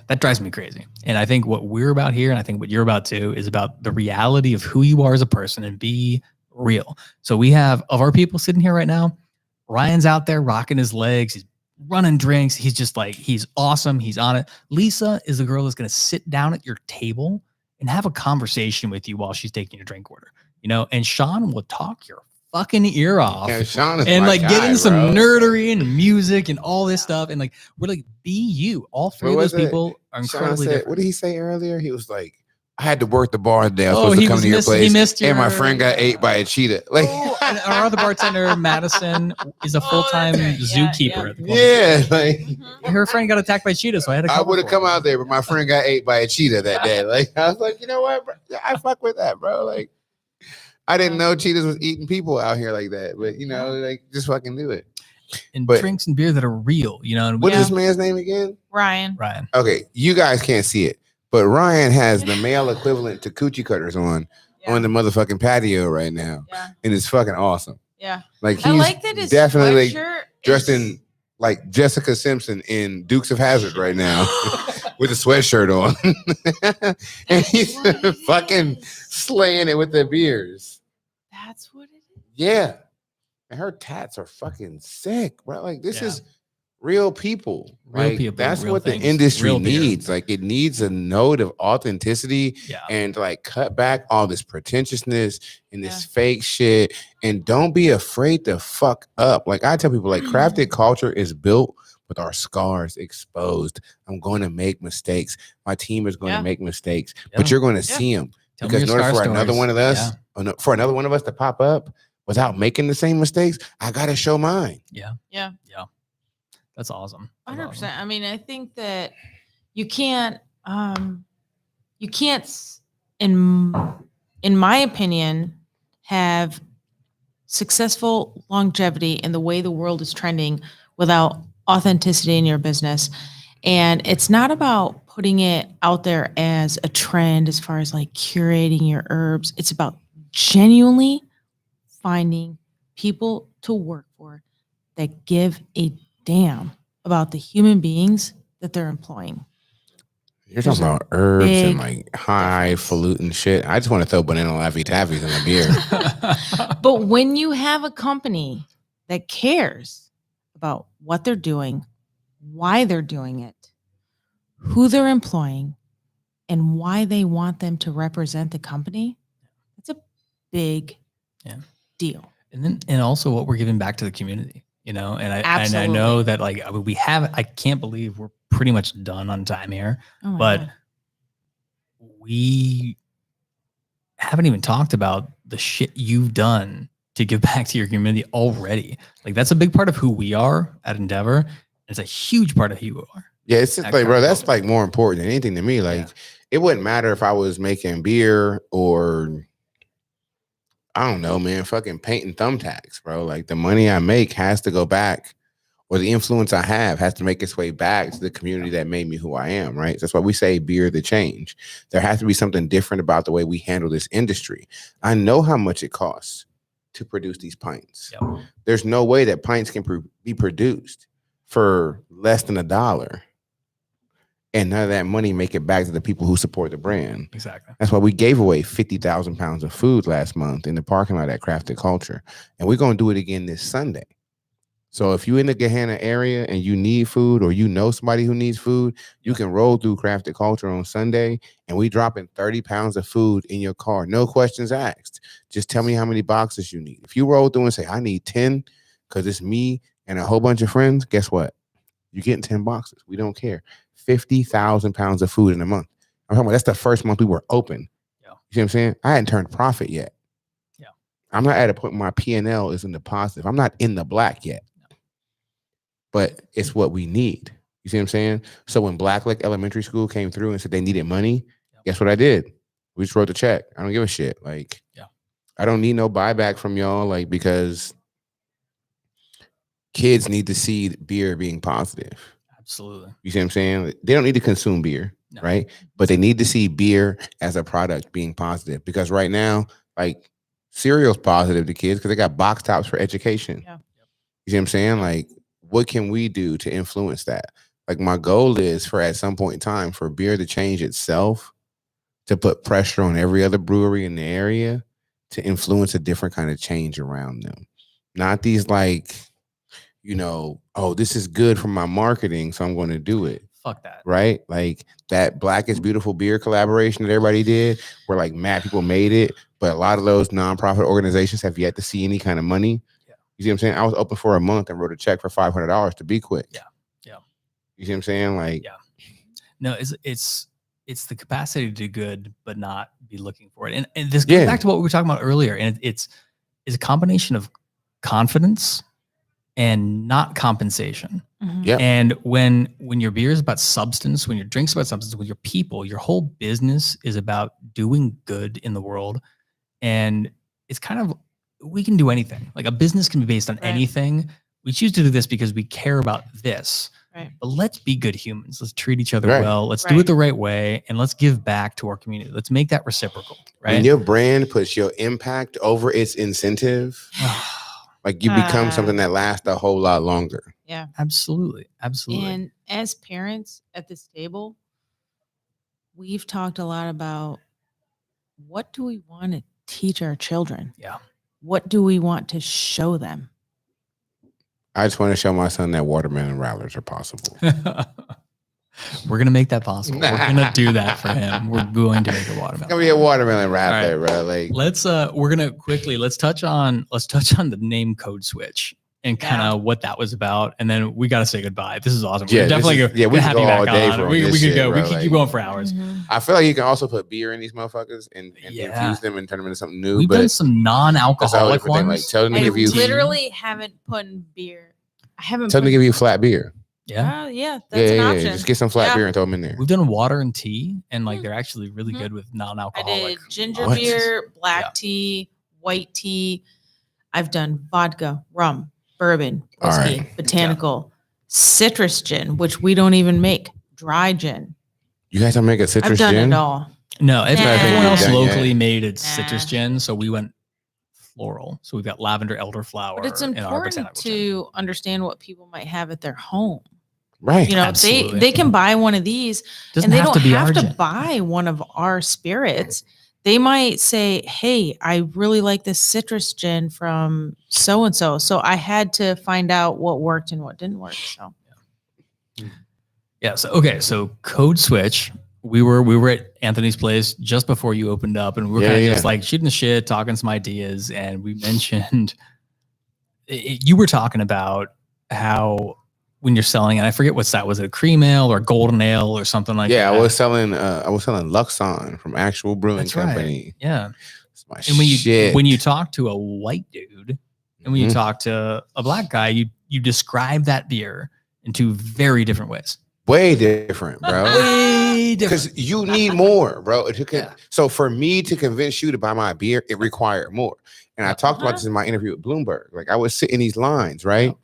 that drives me crazy. And I think what we're about here, and I think what you're about too, is about the reality of who you are as a person and be real. So we have, of our people sitting here right now, Ryan's out there rocking his legs. He's running drinks. He's just like, he's awesome. He's on it. Lisa is the girl that's going to sit down at your table and have a conversation with you while she's taking your drink order, you know, and Sean will talk your fucking ear off. Yeah, Sean is And my like guy, getting some bro. nerdery and music and all this stuff. And like, we're like, be you. All three What of was those it? people are Sean incredibly said, different. what did he say earlier? He was like, I had to work the bar today. I was Oh, supposed he to come was to your miss- he place. missed And my your- friend got ate by a cheetah. Like, Oh, and our other bartender, Madison, is a full-time right. Yeah, zookeeper. yeah. At the club. yeah, like Her friend got attacked by cheetahs, so I had to I cover would have for come her. out there, but my friend got ate by a cheetah that day. Like, I was like, you know what, bro? I fuck with that, bro. Like, I didn't know cheetahs was eating people out here like that, but you know, like, just fucking do it. And but- drinks and beer that are real, you know. And What is Yeah. this man's name again? Ryan. Ryan? Okay, you guys can't see it, but Ryan has the male equivalent to coochie cutters on the motherfucking patio right now, Yeah. and it's fucking awesome. Yeah. Like, he's I like that his definitely like, sweatshirt dressed is- in like Jessica Simpson in Dukes of Hazzard right now with a sweatshirt on, and he's what it fucking is. slaying it with the beers. That's what it is. Yeah, and her tats are fucking sick, bro. Like, this Yeah. is real people. Real Like, people, That's real what things, the industry real beer. needs. Like, it needs a note of authenticity Yeah. and like cut back all this pretentiousness and this fake shit, and don't be afraid to fuck up. Like, I tell people, like, crafted culture is built with our scars exposed. I'm going to make mistakes. My team is going Yeah. to make mistakes, Yeah. but you're going to Yeah. see them. Tell me Because in your order star for another stories. one of us, Yeah. for another one of us to pop up without making the same mistakes, I got to show mine. Yeah. Yeah. That's awesome. That's 100%. awesome. I mean, I think that you can't in my opinion, have successful longevity in the way the world is trending without authenticity in your business. And it's not about putting it out there as a trend as far as like curating your herbs. It's about genuinely finding people to work for that give a damn about the human beings that they're employing. You're talking There's a about herbs and big like highfalutin difference. shit. I just want to throw banana Laffy Taffies in a beer. But when you have a company that cares about what they're doing, why they're doing it, who they're employing, and why they want them to represent the company, that's a big deal. And also what we're giving back to the community, you know, and I Absolutely. know that like we have, I can't believe we're pretty much done on time here, Oh my but God. we haven't even talked about the shit you've done to give back to your community already. Like that's a big part of who we are at Endeavor. It's a huge part of who you are. Yeah, it's just At like, bro, Crafted that's Culture. like more important than anything to me. Like, it wouldn't matter if I was making beer or I don't know, man, fucking painting thumbtacks, bro. Like the money I make has to go back, or the influence I have has to make its way back to the community that made me who I am, right? That's why we say beer the change. There has to be something different about the way we handle this industry. I know how much it costs to produce these pints. Yep. There's no way that pints can be produced for less than $1. And none of that money make it back to the people who support the brand. Exactly. That's why we gave away 50,000 pounds of food last month in the parking lot at Crafted Culture. And we're going to do it again this Sunday. So if you're in the Gahanna area and you need food, or you know somebody who needs food, you can roll through Crafted Culture on Sunday, and we dropping 30 pounds of food in your car. No questions asked. Just tell me how many boxes you need. If you roll through and say, I need 10 because it's me and a whole bunch of friends, guess what? You're getting 10 boxes. We don't care. 50,000 pounds of food in a month. I'm talking about that's the first month we were open. Yeah. You see what I'm saying? I hadn't turned profit yet. Yeah. I'm not at a point where my P&L is in the positive. I'm not in the black yet. No. But it's what we need. You see what I'm saying? So when Black Lake Elementary School came through and said they needed money, guess what I did? We just wrote the check. I don't give a shit. Like, I don't need no buyback from y'all, like, because kids need to see beer being positive. Absolutely. You see what I'm saying? They don't need to consume beer, right? But they need to see beer as a product being positive, because right now, like, cereal's positive to kids because they got box tops for education. Yeah. You see what I'm saying? Like, what can we do to influence that? Like, my goal is for at some point in time for beer to change itself, to put pressure on every other brewery in the area to influence a different kind of change around them. Not these like, you know, oh, this is good for my marketing, so I'm going to do it. Fuck that. Right? Like that Black is Beautiful beer collaboration that everybody did, where like mad people made it, but a lot of those nonprofit organizations have yet to see any kind of money. Yeah. You see what I'm saying? I was open for a month and wrote a check for $500 to be quick. Yeah. Yeah. You see what I'm saying? Like, yeah. No, it's the capacity to do good, but not be looking for it. And this goes back to what we were talking about earlier. And it's a combination of confidence and not compensation. Mm-hmm. Yeah. And when your beer is about substance, when your drink's about substance, with your people, your whole business is about doing good in the world. And it's kind of, we can do anything. Like a business can be based on anything. We choose to do this because we care about this. Right. But let's be good humans. Let's treat each other Right. well. Let's do it the right way, and let's give back to our community. Let's make that reciprocal. Right. When your brand puts your impact over its incentive, like you become something that lasts a whole lot longer. Yeah. Absolutely. Absolutely. And as parents at this table, we've talked a lot about what do we want to teach our children? Yeah. What do we want to show them? I just want to show my son that watermelon rattlers are possible. We're going to make that possible. We're going to do that for him. We're going to make a watermelon. It's going to be a watermelon rattler, bro. Like, we're going to quickly, let's touch on the name Code Switch and kind of what that was about. And then we got to say goodbye. This is awesome. Yeah, we're definitely we could go all day on. for We this could shit, go. bro. We could keep going for hours. Mm-hmm. I feel like you can also put beer in these motherfuckers and infuse them and turn them into something new. We've done some non-alcoholic ones. Like, tell them to give you literally haven't put in beer. I haven't. Tell them to give you flat beer. Yeah. Yeah, that's an option. Just get some flat beer and throw them in there. We've done water and tea, and like they're actually really good with non-alcoholic. I did ginger beer, black tea, white tea. I've done vodka, rum, bourbon, whiskey, botanical, citrus gin, which we don't even make, dry gin. You guys don't make a citrus gin? I've done it all. No, everyone else done locally yet. made its citrus gin, so we went floral. So we've got lavender, elderflower. But it's in our important botanical gin. to understand what people might have at their home. Right. You know, they can buy one of these and they don't have to buy one of our spirits. They might say, hey, I really like this citrus gin from so-and-so. So I had to find out what worked and what didn't work. So yeah. So, okay. So Code Switch, we were at Anthony's place just before you opened up, and we were Yeah, kind of yeah. just like shooting the shit, talking some ideas, and we mentioned you were talking about how when you're selling, and I forget what's that, was it a cream ale or golden ale or something like that? Yeah, I was selling Luxon from Actual Brewing That's Company. right. Yeah. It's my And shit. when you talk to a white dude and when you Mhm. talk to a black guy, you describe that beer in two very different ways. Way different, bro. Way different. Because you need more, bro. Yeah. So for me to convince you to buy my beer, it required more. And I Yeah. talked about this in my interview with Bloomberg. Like I would sit in these lines, right?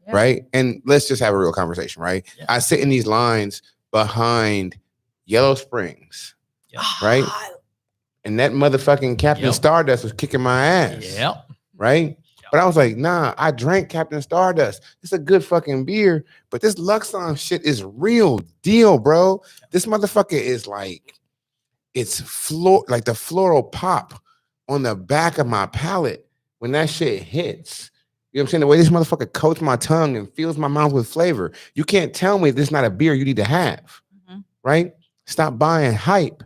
Yeah. Right. And let's just have a real conversation, right? Yeah. I sit in these lines behind Yellow Springs, Yep. right? And that motherfucking Captain Yep. Stardust was kicking my ass. Yep. Right. But I was like, nah, I drank Captain Stardust. It's a good fucking beer, but this Luxon shit is real deal, bro. This motherfucker is like, it's like the floral pop on the back of my palate when that shit hits. You know what I'm saying? The way this motherfucker coats my tongue and fills my mouth with flavor. You can't tell me this is not a beer you need to have, right? Stop buying hype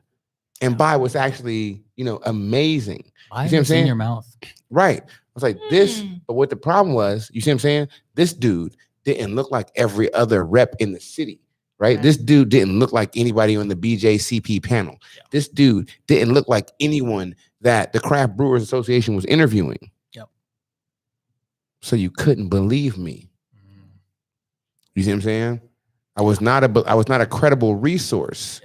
and buy what's actually, amazing. Why You see what I'm is it in saying? your mouth? Right. I was like, this, but what the problem was, you see what I'm saying? This dude didn't look like every other rep in the city, right? Right. This dude didn't look like anybody on the BJCP panel. Yeah. This dude didn't look like anyone that the Craft Brewers Association was interviewing. Yep. So you couldn't believe me. You see what I'm saying? I was not a credible resource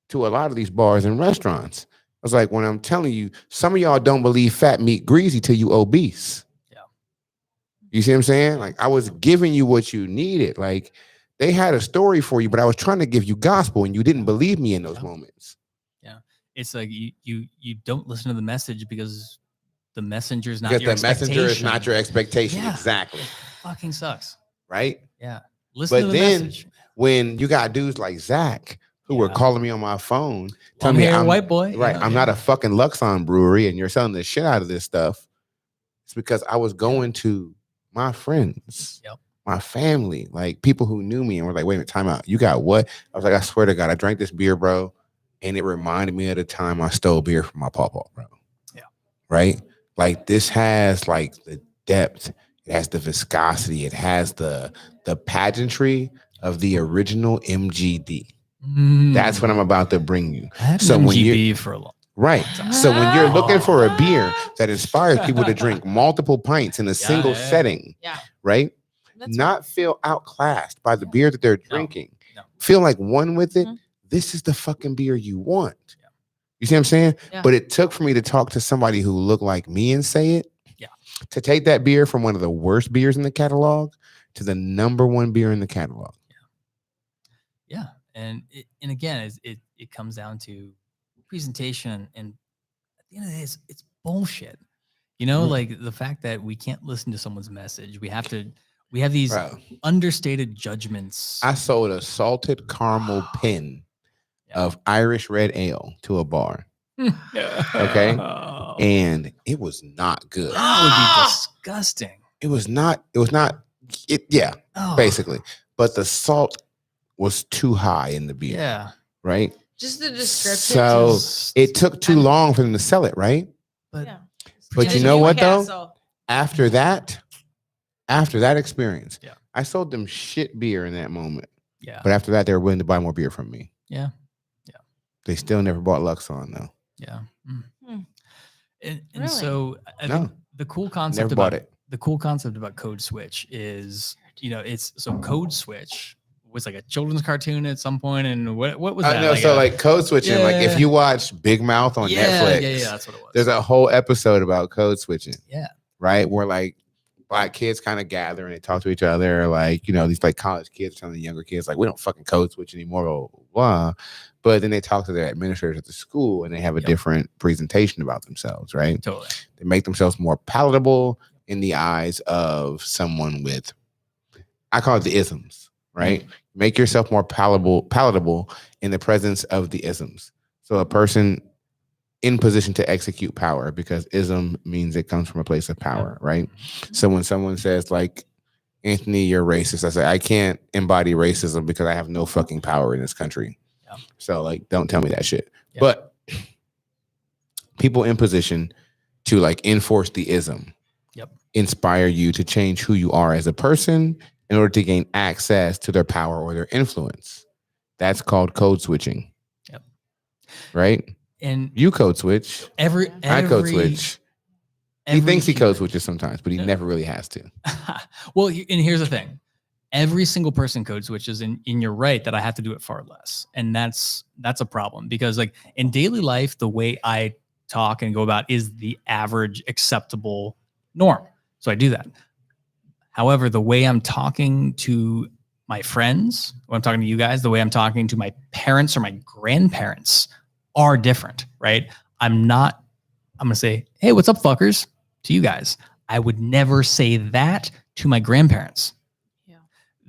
to a lot of these bars and restaurants. I was like, when I'm telling you, some of y'all don't believe fat meat greasy till you obese. Yeah. You see what I'm saying? Like I was giving you what you needed. Like they had a story for you, but I was trying to give you gospel and you didn't believe me in those moments. Yeah. It's like you don't listen to the message because the messenger's not your Because the messenger is expectation. not your expectation. Yeah. Exactly. Fucking sucks. Right? Yeah. Listen to But the then message. when you got dudes like Zach who were Yeah. calling me on my phone, Long telling me hair, I'm white boy. right. I'm not a fucking Luxon brewery and you're selling the shit out of this stuff. It's because I was going to my friends, my family, like people who knew me and were like, wait a minute, time out. You got what? I was like, I swear to God, I drank this beer, bro. And it reminded me of the time I stole beer from my pawpaw, bro. Yeah. Right? Like this has like the depth, it has the viscosity, it has the pageantry of the original MGD. That's what I'm about to bring you. I had So an when you MGB for a long right. So when you're looking for a beer that inspires people to drink multiple pints in a single setting, Yeah. right? That's Not feel outclassed by the beer that they're drinking. No. Feel like one with it. Mhm. This is the fucking beer you want. You see what I'm saying? Yeah. But it took for me to talk to somebody who looked like me and say it. Yeah. To take that beer from one of the worst beers in the catalog to the number one beer in the catalog. Yeah. And again, it comes down to presentation, and at the end of the day, it's bullshit. Like the fact that we can't listen to someone's message. We have these Bro, understated judgments. I sold a salted caramel pin of Irish red ale to a bar. Okay. And it was not good. That would be disgusting. It was not, Oh, basically. But the salt was too high in the beer. Yeah. Right. Just the description. So it took too long for them to sell it, right? But Yeah. But you know what though? Newcastle. After that experience, Yeah. I sold them shit beer in that moment. yeah. But after that, they were willing to buy more beer from me. Yeah. They still never bought Luxon though. Yeah. Hmm. And Really? so I No. think the cool concept Never about bought it. the cool concept about Code Switch is, it's so Code Switch was like a children's cartoon at some point, and what was that? I know. So like code switching, like if you watch Big Mouth on Netflix, yeah, that's what it was. there's a whole episode about code switching. Yeah. Right. Where like black kids kind of gather and they talk to each other, like, these like college kids telling the younger kids, like, we don't fucking code switch anymore, blah, blah, blah. But then they talk to their administrators at the school and they have a different presentation about themselves, right? Totally. They make themselves more palatable in the eyes of someone with, I call it the isms, right? Make yourself more palatable in the presence of the isms. So a person in position to execute power, because ism means it comes from a place of power, right? So when someone says like, Anthony, you're racist, I say, I can't embody racism because I have no fucking power in this country. Yeah. So like, don't tell me that shit. Yeah. But people in position to like enforce the ism, inspire you to change who you are as a person in order to gain access to their power or their influence. That's called code switching. Yep. Right? And you code switch. I code switch. He thinks he code switches sometimes, but he never really has to. Well, and here's the thing. Every single person code switches, and you're right that I have to do it far less. And that's a problem because like in daily life, the way I talk and go about is the average acceptable norm. So I do that. However, the way I'm talking to my friends, when I'm talking to you guys, the way I'm talking to my parents or my grandparents are different, right? I'm going to say, hey, what's up, fuckers, to you guys. I would never say that to my grandparents. Yeah.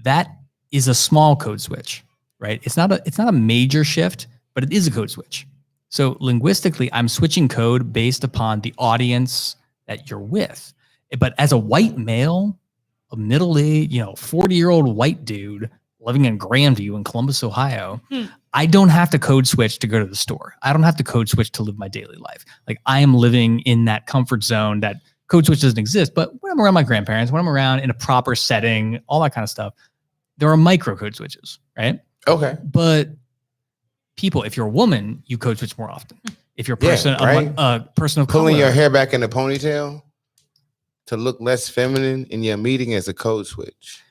That is a small code switch, right? It's not a major shift, but it is a code switch. So linguistically, I'm switching code based upon the audience that you're with. But as a white male, a middle-aged, 40-year-old white dude living in Grandview in Columbus, Ohio, I don't have to code switch to go to the store. I don't have to code switch to live my daily life. Like I am living in that comfort zone that code switch doesn't exist. But when I'm around my grandparents, when I'm around in a proper setting, all that kind of stuff, there are micro code switches, right? Okay. But people, if you're a woman, you code switch more often. If you're a person, a person of pulling color, your hair back in a ponytail to look less feminine in your meeting as a code switch.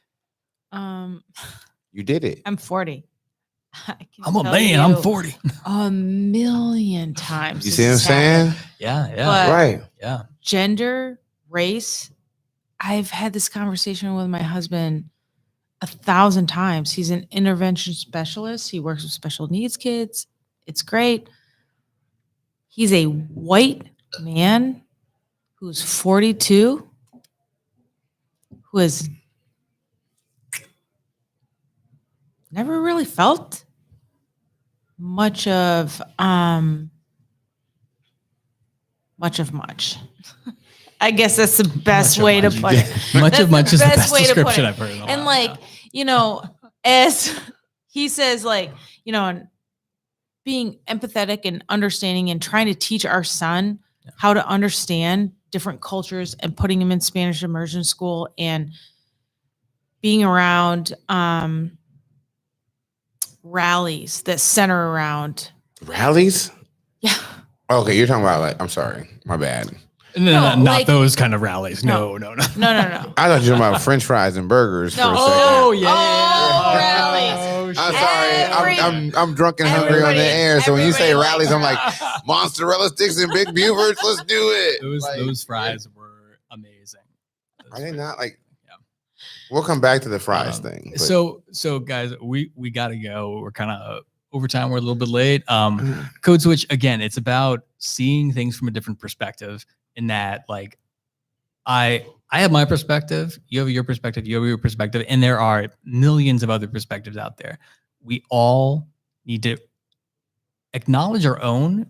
You did it. I'm 40. I'm a man. I'm 40. A million times. You see what I'm saying? Yeah. But right. Yeah. Gender, race. I've had this conversation with my husband 1,000 times. He's an intervention specialist. He works with special needs kids. It's great. He's a white man who's 42, who has never really felt much of much. I guess that's the best way to put it. Much of much is the best way to put description it. I've heard in a And while. like, as he says, like, being empathetic and understanding and trying to teach our son how to understand different cultures and putting him in Spanish immersion school and being around rallies that center around rallies. Yeah. Okay, you're talking about like, I'm sorry, my bad. No, not those kind of rallies. No. I thought you were talking about French fries and burgers for a second. Oh yeah. Rallies. I'm sorry. I'm drunk and hungry on the air. So when you say rallies, I'm like mozzarella sticks and big Bufords. Let's do it. Those fries were amazing. Are they not like? Yeah. We'll come back to the fries thing. But. So guys, we gotta go. We're kind of over time. We're a little bit late. Code switch again. It's about seeing things from a different perspective. In that, like, I have my perspective, you have your perspective, you have your perspective, and there are millions of other perspectives out there. We all need to acknowledge our own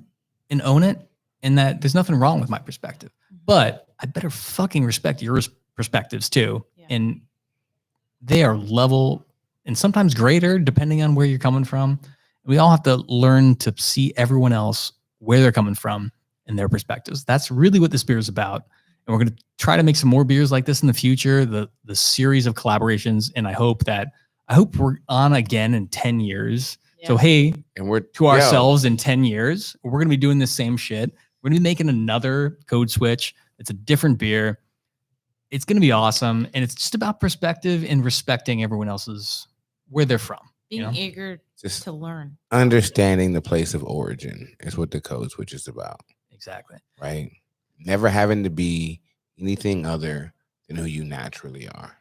and own it, and that there's nothing wrong with my perspective. But I better fucking respect your perspectives too. Yeah. And they are level and sometimes greater depending on where you're coming from. We all have to learn to see everyone else where they're coming from and their perspectives. That's really what this beer is about. And we're going to try to make some more beers like this in the future, the series of collaborations. And I hope we're on again in 10 years. Yeah. So, hey, and we're to ourselves in 10 years, we're going to be doing the same shit. We're going to be making another code switch. It's a different beer. It's going to be awesome. And it's just about perspective and respecting everyone else's, where they're from. Being eager to learn. Understanding the place of origin is what the code switch is about. Exactly. Right. Never having to be anything other than who you naturally are.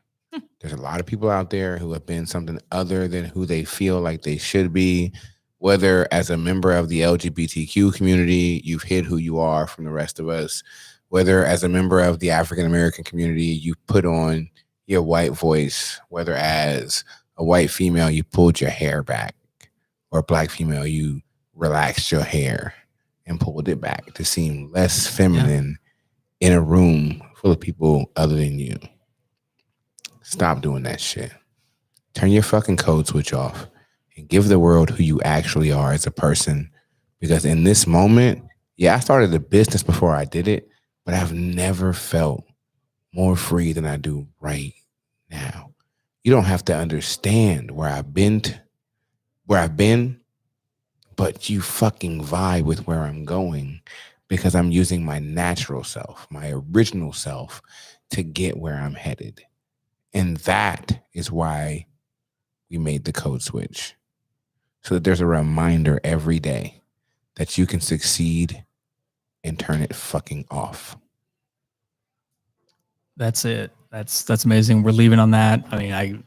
There's a lot of people out there who have been something other than who they feel like they should be, whether as a member of the LGBTQ community, you've hid who you are from the rest of us, whether as a member of the African-American community, you put on your white voice, whether as a white female, you pulled your hair back, or a black female, you relaxed your hair and pulled it back to seem less feminine in a room full of people other than you. Stop doing that shit. Turn your fucking code switch off and give the world who you actually are as a person. Because in this moment, yeah, I started a business before I did it, but I've never felt more free than I do right now. You don't have to understand where I've been, but you fucking vibe with where I'm going because I'm using my natural self, my original self to get where I'm headed. And that is why we made the code switch. So that there's a reminder every day that you can succeed and turn it fucking off. That's it. That's amazing. We're leaving on that. I mean,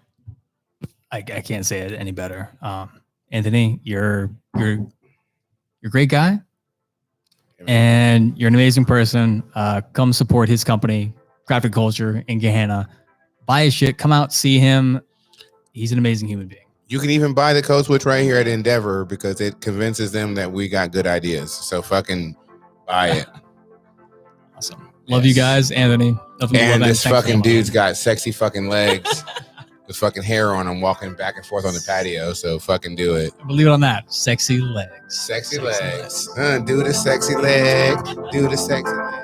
I can't say it any better. Anthony, you're a great guy, and you're an amazing person. Come support his company, Crafted Culture in Gahanna. Buy his shit. Come out, see him. He's an amazing human being. You can even buy the code switch right here at Endeavor because it convinces them that we got good ideas. So fucking buy it. Awesome. Love you guys, Anthony. And this fucking dude's got sexy fucking legs with fucking hair on him walking back and forth on the patio. So fucking do it. Believe it on that. Sexy legs. Sexy legs. Do the sexy leg. Do the sexy leg.